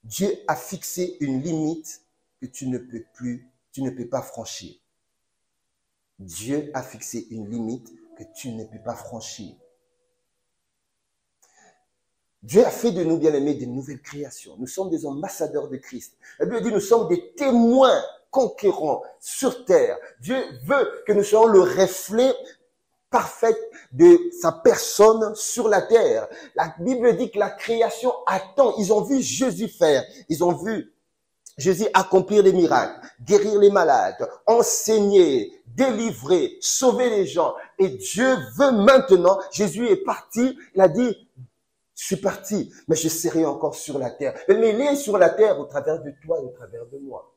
Dieu a fixé une limite que tu ne peux pas franchir. Dieu a fixé une limite que tu ne peux pas franchir. Dieu a fait de nous, bien-aimés, des nouvelles créations. Nous sommes des ambassadeurs de Christ. La Bible dit, nous sommes des témoins conquérants sur terre. Dieu veut que nous soyons le reflet parfait de sa personne sur la terre. La Bible dit que la création attend. Ils ont vu Jésus faire. Ils ont vu Jésus accomplir des miracles, guérir les malades, enseigner, délivrer, sauver les gens. Et Dieu veut maintenant, Jésus est parti, il a dit, je suis parti, mais je serai encore sur la terre. Mais il est sur la terre au travers de toi et au travers de moi.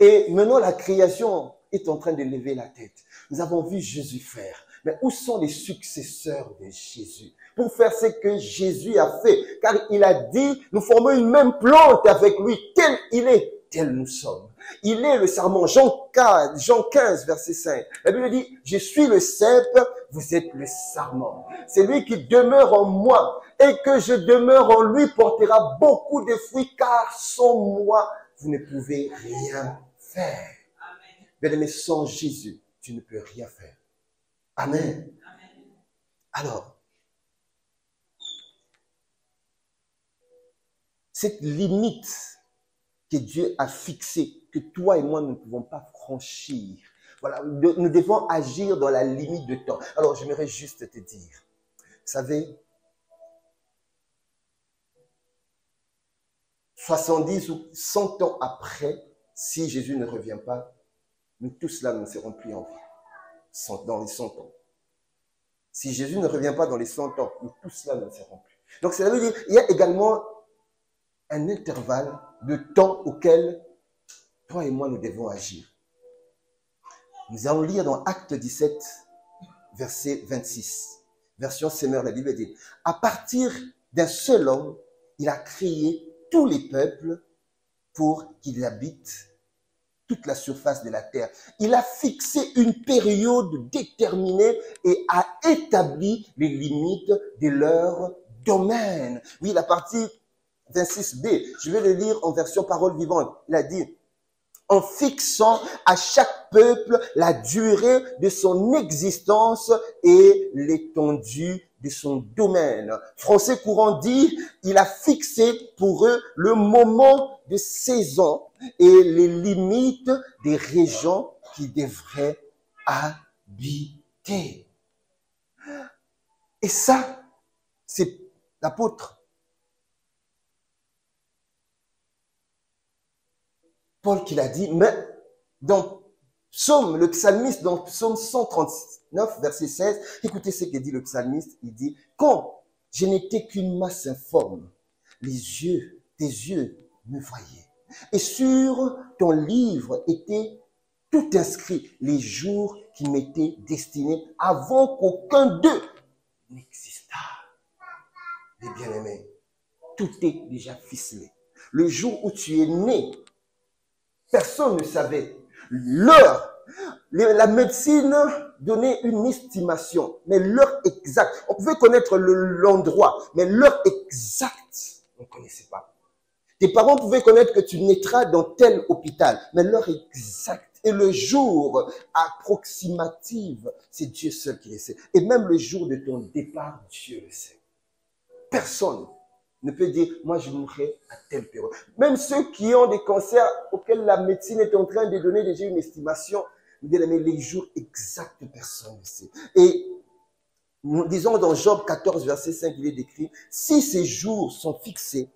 Et maintenant, la création est en train de lever la tête. Nous avons vu Jésus faire. Mais où sont les successeurs de Jésus pour faire ce que Jésus a fait? Car il a dit, nous formons une même plante avec lui. Tel il est, tel nous sommes. Il est le sarment. Jean 15, verset 5. La Bible dit, je suis le cep, vous êtes le sarment. C'est lui qui demeure en moi et que je demeure en lui portera beaucoup de fruits, car sans moi, vous ne pouvez rien faire. Bien-aimé, sans Jésus, tu ne peux rien faire. Amen. Alors, cette limite que Dieu a fixée, que toi et moi, nous ne pouvons pas franchir. Voilà, nous devons agir dans la limite de temps. Alors, j'aimerais juste te dire, vous savez, 70 ou 100 ans après, si Jésus ne revient pas, nous tous là, nous ne serons plus en vie. Dans les 100 ans. Si Jésus ne revient pas dans les 100 ans, nous tout cela ne serons plus. Donc cela veut dire qu'il y a également un intervalle de temps auquel toi et moi nous devons agir. Nous allons lire dans Acte 17, verset 26. Version Semeur, la Bible dit, à partir d'un seul homme, il a créé tous les peuples pour qu'ils habitent toute la surface de la terre. Il a fixé une période déterminée et a établi les limites de leur domaine. Oui, la partie 26b, je vais le lire en version parole vivante. Il a dit, en fixant à chaque peuple la durée de son existence et l'étendue de son domaine. Français courant dit, il a fixé pour eux le moment de saison et les limites des régions qu'ils devraient habiter. Et ça, c'est l'apôtre Paul qui l'a dit, mais dans Psaume, le psalmiste, dans Psaume 139, verset 16, écoutez ce que dit le psalmiste, il dit, quand je n'étais qu'une masse informe, tes yeux me voyaient. Et sur ton livre étaient tout inscrit les jours qui m'étaient destinés avant qu'aucun d'eux n'existât. Les bien-aimés, tout est déjà ficelé. Le jour où tu es né, personne ne savait. L'heure, la médecine donnait une estimation, mais l'heure exacte, on pouvait connaître l'endroit, mais l'heure exacte, on ne connaissait pas. Tes parents pouvaient connaître que tu naîtras dans tel hôpital, mais l'heure exacte et le jour approximatif, c'est Dieu seul qui le sait. Et même le jour de ton départ, Dieu le sait. Personne ne peut dire, moi je mourrai à telle période. Même ceux qui ont des cancers auxquels la médecine est en train de donner déjà une estimation, mais les jours exacts, personne ne sait. Et nous disons dans Job 14, verset 5, il est décrit, si ces jours sont fixés,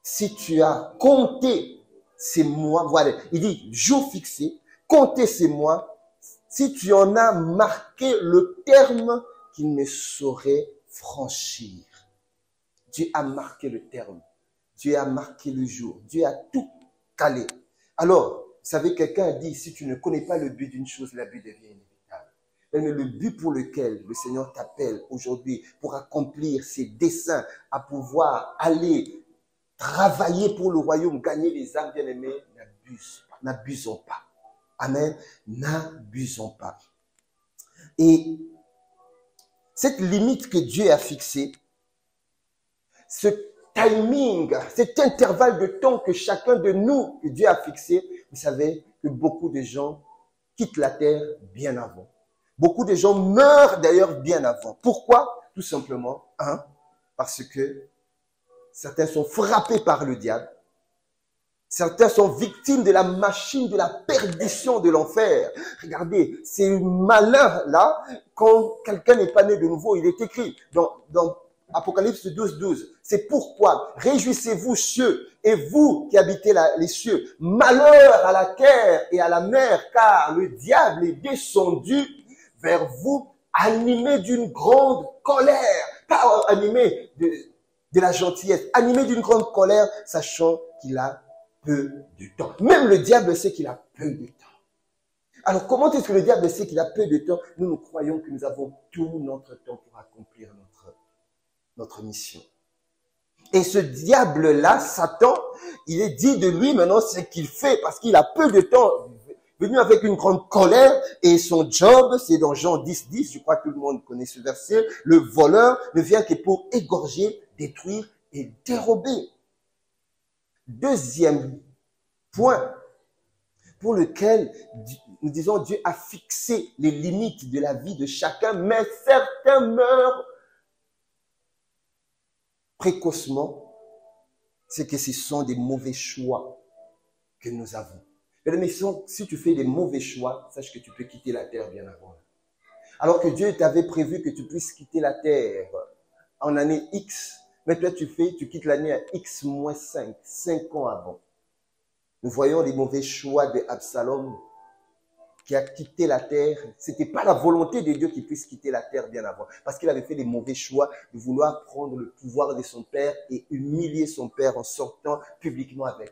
si tu as compté ces mois, voilà, il dit jour fixé, comptez ces mois, si tu en as marqué le terme qu'il ne saurait franchir. Dieu a marqué le terme. Dieu a marqué le jour. Dieu a tout calé. Alors, vous savez, quelqu'un a dit, si tu ne connais pas le but d'une chose, le but devient inévitable. Mais le but pour lequel le Seigneur t'appelle aujourd'hui pour accomplir ses desseins, à pouvoir aller travailler pour le royaume, gagner les âmes bien-aimées, n'abusons pas. Amen. N'abusons pas. Et cette limite que Dieu a fixée, ce timing, cet intervalle de temps que chacun de nous, que Dieu a fixé, vous savez que beaucoup de gens quittent la terre bien avant. Beaucoup de gens meurent d'ailleurs bien avant. Pourquoi? Tout simplement, parce que certains sont frappés par le diable. Certains sont victimes de la machine de la perdition de l'enfer. Regardez, c'est malin là, quand quelqu'un n'est pas né de nouveau, il est écrit dans Apocalypse 12, 12. C'est pourquoi réjouissez-vous cieux et vous qui habitez les cieux. Malheur à la terre et à la mer, car le diable est descendu vers vous animé d'une grande colère. Pas animé de la gentillesse, animé d'une grande colère, sachant qu'il a peu de temps. Même le diable sait qu'il a peu de temps. Alors, comment est-ce que le diable sait qu'il a peu de temps? Nous croyons que nous avons tout notre temps pour accomplir notre mission. Et ce diable-là, Satan, il est dit de lui maintenant ce qu'il fait parce qu'il a peu de temps, venu avec une grande colère et son job, c'est dans Jean 10, 10, je crois que tout le monde connaît ce verset, le voleur ne vient que pour égorger, détruire et dérober. Deuxième point pour lequel nous disons Dieu a fixé les limites de la vie de chacun, mais certains meurent précocement, c'est que ce sont des mauvais choix que nous avons. Mais si tu fais des mauvais choix, sache que tu peux quitter la terre bien avant. Alors que Dieu t'avait prévu que tu puisses quitter la terre en année X, mais toi tu quittes l'année à X-5, 5 ans avant. Nous voyons les mauvais choix de Absalom qui a quitté la terre, c'était pas la volonté de Dieu qu'il puisse quitter la terre bien avant. Parce qu'il avait fait les mauvais choix de vouloir prendre le pouvoir de son père et humilier son père en sortant publiquement avec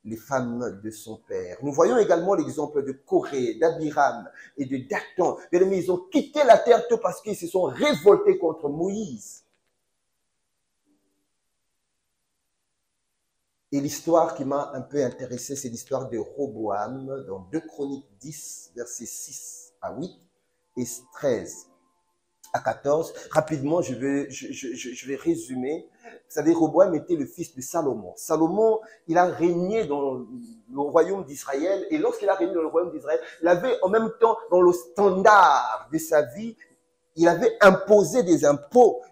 les femmes de son père. Nous voyons également l'exemple de Corée, d'Abiram et de Dathan. Mais ils ont quitté la terre tout parce qu'ils se sont révoltés contre Moïse. Et l'histoire qui m'a un peu intéressé, c'est l'histoire de Roboam dans 2 Chroniques 10, versets 6 à 8 et 13 à 14. Rapidement, je vais résumer. Vous savez, Roboam était le fils de Salomon. Salomon, il a régné dans le royaume d'Israël. Et lorsqu'il a régné dans le royaume d'Israël, il avait en même temps, dans le standard de sa vie, il avait imposé des impôts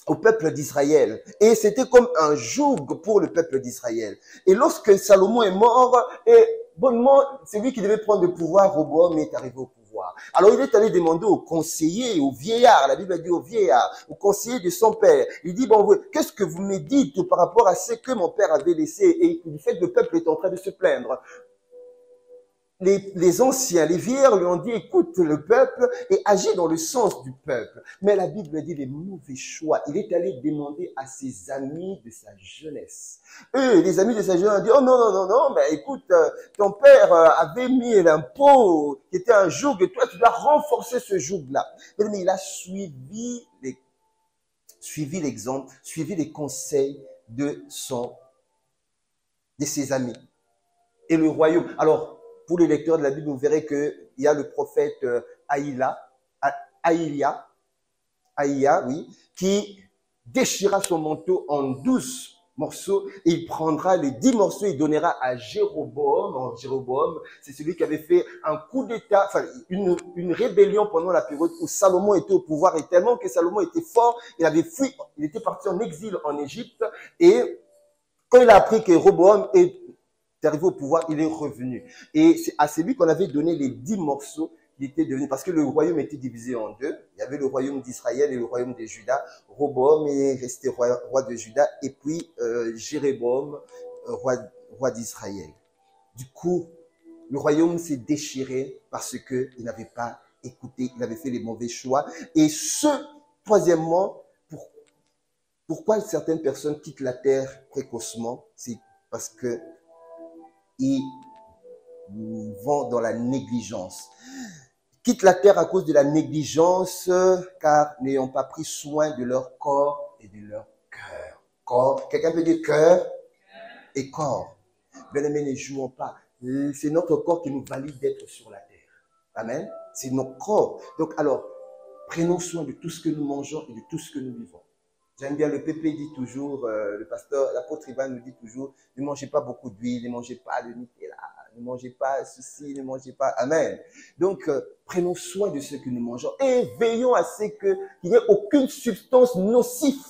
au peuple d'Israël. Et c'était comme un joug pour le peuple d'Israël. Et lorsque Salomon est mort, et bonnement, c'est lui qui devait prendre le pouvoir, Roboam est arrivé au pouvoir. Alors il est allé demander aux conseillers, aux vieillards, la Bible dit aux vieillards, aux conseillers de son père. Il dit, bon, qu'est-ce que vous me dites par rapport à ce que mon père avait laissé et du fait que le peuple est en train de se plaindre? Les anciens, les vieillards lui ont dit, écoute le peuple et agis dans le sens du peuple. Mais la Bible dit les mauvais choix. Il est allé demander à ses amis de sa jeunesse. Eux, les amis de sa jeunesse ont dit, oh non, non, non, non, mais écoute, ton père avait mis l'impôt qui était un joug et toi, tu dois renforcer ce joug-là. Mais il a suivi l'exemple, suivi les conseils de ses amis. Et le royaume. Alors, pour les lecteurs de la Bible, vous verrez qu'il y a le prophète Aïlia, oui, qui déchira son manteau en 12 morceaux et il prendra les 10 morceaux et il donnera à Jéroboam. Jéroboam, c'est celui qui avait fait un coup d'état, enfin une rébellion pendant la période où Salomon était au pouvoir et tellement que Salomon était fort, il avait fui, il était parti en exil en Égypte et quand il a appris que Roboam est arrivé au pouvoir, il est revenu. Et c'est à celui qu'on avait donné les 10 morceaux qui étaient devenus, parce que le royaume était divisé en deux. Il y avait le royaume d'Israël et le royaume de Juda. Roboam est resté roi de Juda et puis Jéroboam, roi d'Israël. Du coup, le royaume s'est déchiré parce que il n'avait pas écouté, il avait fait les mauvais choix. Et troisièmement, pourquoi certaines personnes quittent la terre précocement? C'est parce que ils vont dans la négligence. Ils quittent la terre à cause de la négligence, car n'ayant pas pris soin de leur corps et de leur cœur. Corps, quelqu'un peut dire cœur et corps. Bien-aimés, ne jouons pas. C'est notre corps qui nous valide d'être sur la terre. Amen. C'est notre corps. Donc alors, prenons soin de tout ce que nous mangeons et de tout ce que nous vivons. J'aime bien, le PP dit toujours, le pasteur, l'apôtre Ivan nous dit toujours, ne mangez pas beaucoup d'huile, ne mangez pas de Nutella, ne mangez pas ceci, ne mangez pas, amen. Donc, prenons soin de ce que nous mangeons et veillons à ce qu'il n'y ait aucune substance nocive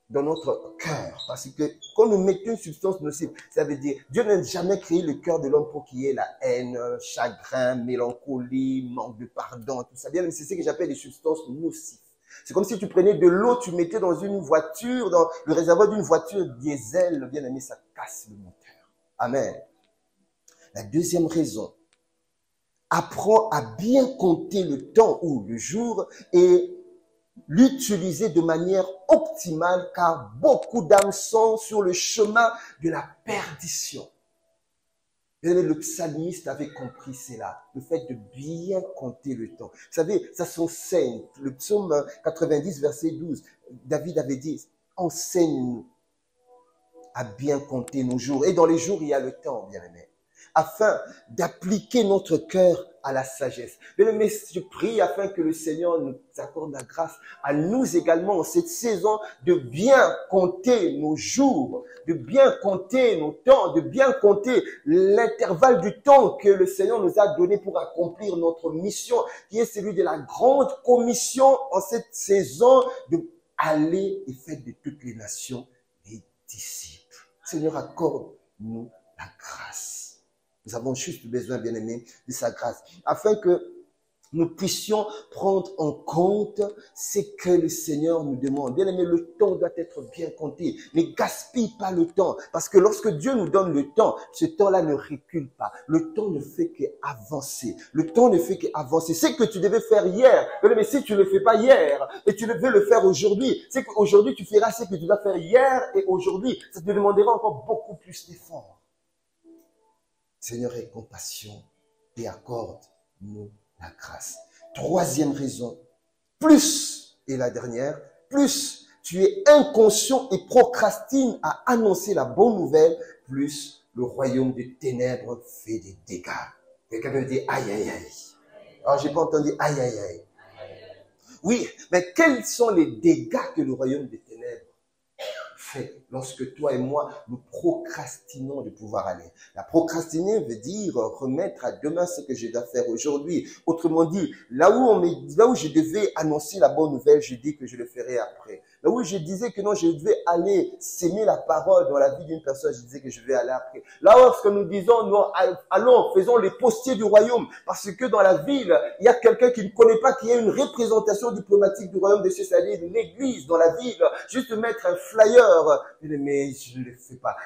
dans notre cœur. Parce que quand nous mettons une substance nocive, ça veut dire, Dieu n'a jamais créé le cœur de l'homme pour qu'il y ait la haine, chagrin, mélancolie, manque de pardon, tout ça. Bien, c'est ce que j'appelle les substances nocives. C'est comme si tu prenais de l'eau, tu mettais dans une voiture, dans le réservoir d'une voiture diesel, bien aimé, ça casse le moteur. Amen. La deuxième raison, apprends à bien compter le temps ou le jour et l'utiliser de manière optimale car beaucoup d'âmes sont sur le chemin de la perdition. Le psalmiste avait compris cela, le fait de bien compter le temps. Vous savez, ça s'enseigne. Le psaume 90, verset 12, David avait dit, enseigne-nous à bien compter nos jours. Et dans les jours, il y a le temps, bien-aimé, afin d'appliquer notre cœur à la sagesse. Bien-aimé, je prie afin que le Seigneur nous accorde la grâce à nous également en cette saison de bien compter nos jours, de bien compter nos temps, de bien compter l'intervalle du temps que le Seigneur nous a donné pour accomplir notre mission, qui est celui de la grande commission en cette saison de aller et faire de toutes les nations des disciples. Seigneur, accorde-nous la grâce. Nous avons juste besoin, bien-aimés, de sa grâce, afin que nous puissions prendre en compte ce que le Seigneur nous demande. Bien aimé, le temps doit être bien compté. Ne gaspille pas le temps. Parce que lorsque Dieu nous donne le temps, ce temps-là ne recule pas. Le temps ne fait qu'avancer. Le temps ne fait qu'avancer. C'est que tu devais faire hier. Mais si tu ne le fais pas hier et tu veux le faire aujourd'hui, c'est qu'aujourd'hui tu feras ce que tu dois faire hier et aujourd'hui. Ça te demandera encore beaucoup plus d'efforts. Seigneur, aie compassion et accorde-nous la grâce. Troisième raison, plus, et la dernière, plus tu es inconscient et procrastines à annoncer la bonne nouvelle, plus le royaume des ténèbres fait des dégâts. Quelqu'un me dit aïe aïe aïe. Alors j'ai pas entendu aïe aïe aïe. Oui, mais quels sont les dégâts que le royaume des ténèbres fait lorsque toi et moi, nous procrastinons de pouvoir aller? La procrastiner veut dire remettre à demain ce que je dois faire aujourd'hui. Autrement dit, là où je devais annoncer la bonne nouvelle, je dis que je le ferai après. Là où je disais que non, je devais aller s'aimer la parole dans la vie d'une personne, je disais que je vais aller après. Là, lorsque nous disons, non, allons, faisons les postiers du royaume, parce que dans la ville, il y a quelqu'un qui ne connaît pas, qui a une représentation diplomatique du royaume de Dieu, c'est-à-dire une église dans la ville, juste mettre un flyer, mais je ne le fais pas.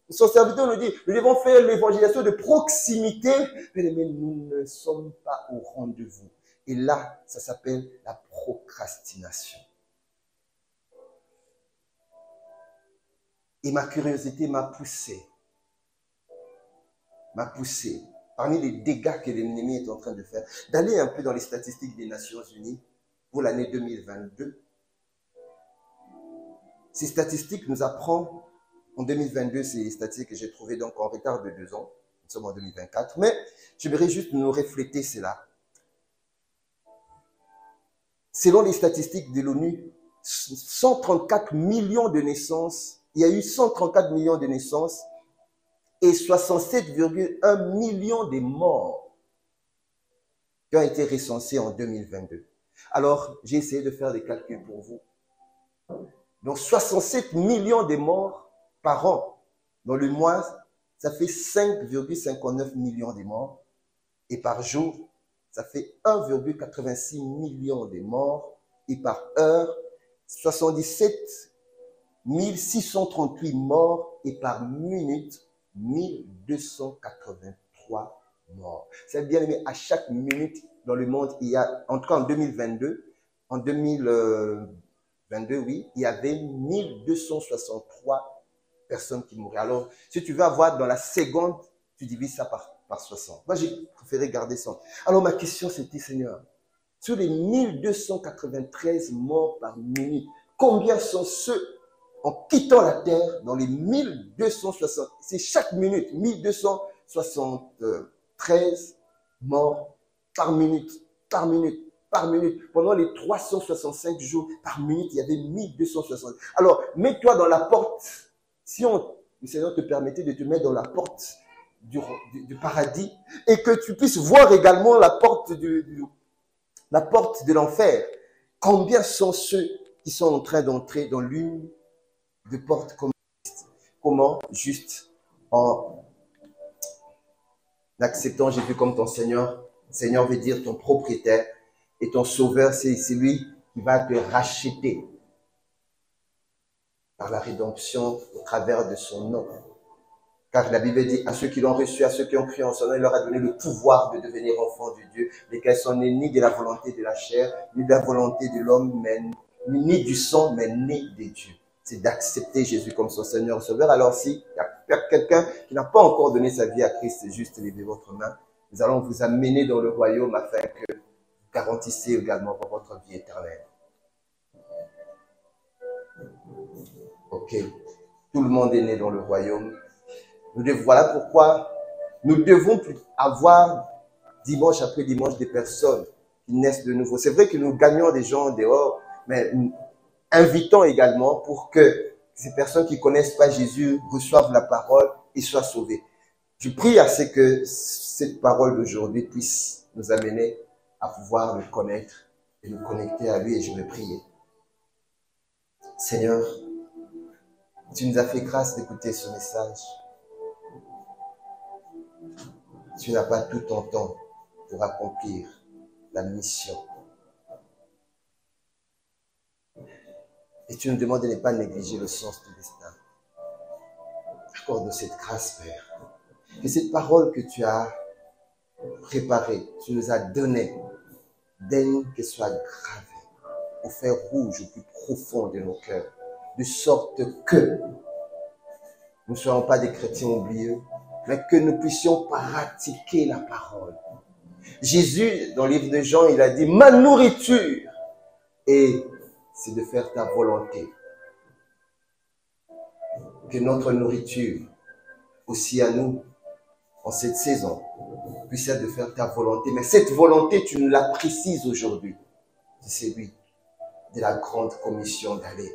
Son serviteur nous dit, nous devons faire l'évangélisation de proximité, mais nous ne sommes pas au rendez-vous. Et là, ça s'appelle la procrastination. Et ma curiosité m'a poussé, parmi les dégâts que l'ennemi est en train de faire, d'aller un peu dans les statistiques des Nations Unies pour l'année 2022. Ces statistiques nous apprennent, en 2022, c'est les statistiques que j'ai trouvées donc en retard de 2 ans, nous sommes en 2024, mais j'aimerais juste nous refléter cela. Selon les statistiques de l'ONU, 134 millions de naissances, il y a eu 134 millions de naissances et 67,1 millions de morts qui ont été recensés en 2022. Alors, j'ai essayé de faire des calculs pour vous. Donc, 67 millions de morts par an. Dans le mois, ça fait 5,59 millions de morts. Et par jour, ça fait 1,86 million de morts. Et par heure, 77 638 morts. Et par minute, 1283 morts. C'est bien aimé, à chaque minute dans le monde, il y a, en tout cas en 2022, oui, il y avait 1263 personnes qui mouraient. Alors, si tu veux avoir dans la seconde, tu divises ça par 60. Moi, j'ai préféré garder ça. Alors, ma question, c'était, Seigneur, sur les 1293 morts par minute, combien sont ceux en quittant la terre dans les 1260, c'est chaque minute, 1273 morts par minute. Pendant les 365 jours par minute, il y avait 1260. Alors, mets-toi dans la porte. Si le Seigneur te permettait de te mettre dans la porte du paradis et que tu puisses voir également la porte de l'enfer, combien sont ceux qui sont en train d'entrer dans l'une des portes comme comment? Juste en acceptant Jésus comme ton Seigneur. Seigneur veut dire ton propriétaire. Et ton sauveur, c'est lui qui va te racheter par la rédemption au travers de son nom. Car la Bible dit, à ceux qui l'ont reçu, à ceux qui ont cru en son nom, il leur a donné le pouvoir de devenir enfants de Dieu, lesquels sont nés ni de la volonté de la chair, ni de la volonté de l'homme, ni du sang, mais nés de Dieu. C'est d'accepter Jésus comme son Seigneur et Sauveur. Alors si il y a quelqu'un qui n'a pas encore donné sa vie à Christ, c'est juste levez votre main. Nous allons vous amener dans le royaume afin que garantissez également pour votre vie éternelle. Ok. Tout le monde est né dans le royaume. Voilà pourquoi nous devons avoir dimanche après dimanche des personnes qui naissent de nouveau. C'est vrai que nous gagnons des gens dehors, mais invitons également pour que ces personnes qui ne connaissent pas Jésus reçoivent la parole et soient sauvées. Je prie à ce que cette parole d'aujourd'hui puisse nous amener à pouvoir le connaître et nous connecter à lui, et je vais prier. Seigneur, tu nous as fait grâce d'écouter ce message. Tu n'as pas tout ton temps. pour accomplir la mission. Et tu nous demandes de ne pas négliger le sens du destin. Accorde-nous cette grâce, Père. Que cette parole que tu as préparée, tu nous as donnée, daigne qu'elle soit gravée au fer rouge, au plus profond de nos cœurs, de sorte que nous ne soyons pas des chrétiens oublieux, mais que nous puissions pratiquer la parole. Jésus, dans le livre de Jean, il a dit, ma nourriture, et c'est de faire ta volonté. Que notre nourriture, aussi à nous, en cette saison, puisse être de faire ta volonté. Mais cette volonté, tu nous la précises aujourd'hui. C'est celui de la grande commission d'aller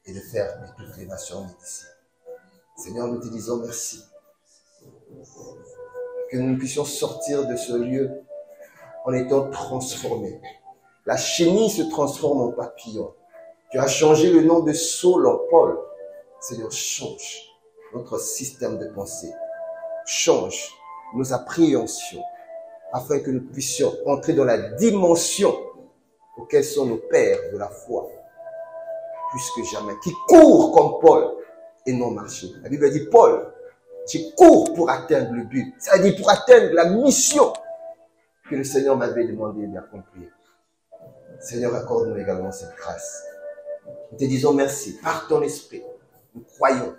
et de faire de toutes les nations d'ici. Seigneur, nous te disons merci. Que nous puissions sortir de ce lieu en étant transformés. La chenille se transforme en papillon. Tu as changé le nom de Saul en Paul. Seigneur, change notre système de pensée. Change nos appréhensions afin que nous puissions entrer dans la dimension auquel sont nos pères de la foi. Plus que jamais. Qui courent comme Paul et non marcher. La Bible dit, Paul, je cours pour atteindre le but. C'est-à-dire pour atteindre la mission que le Seigneur m'avait demandé d'accomplir. Seigneur, accorde-nous également cette grâce. Nous te disons merci. Par ton esprit, nous croyons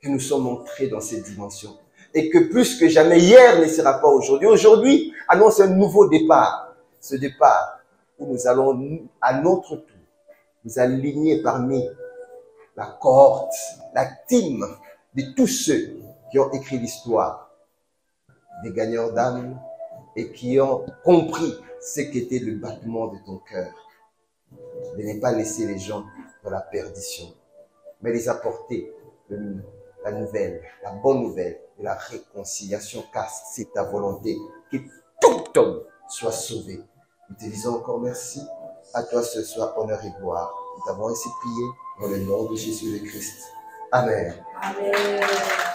que nous sommes entrés dans cette dimension. Et que plus que jamais, hier ne sera pas aujourd'hui. Aujourd'hui annonce un nouveau départ. Ce départ où nous allons, à notre tour, nous aligner parmi la cohorte, la team de tous ceux qui ont écrit l'histoire, des gagnants d'âme et qui ont compris ce qu'était le battement de ton cœur. De ne pas laisser les gens dans la perdition, mais les apporter la nouvelle, la bonne nouvelle de la réconciliation, car c'est ta volonté que tout homme soit sauvé. Nous te disons encore merci. À toi ce soir, honneur et gloire. Nous t'avons ainsi prié dans le nom de Jésus le Christ. Amen. Amen.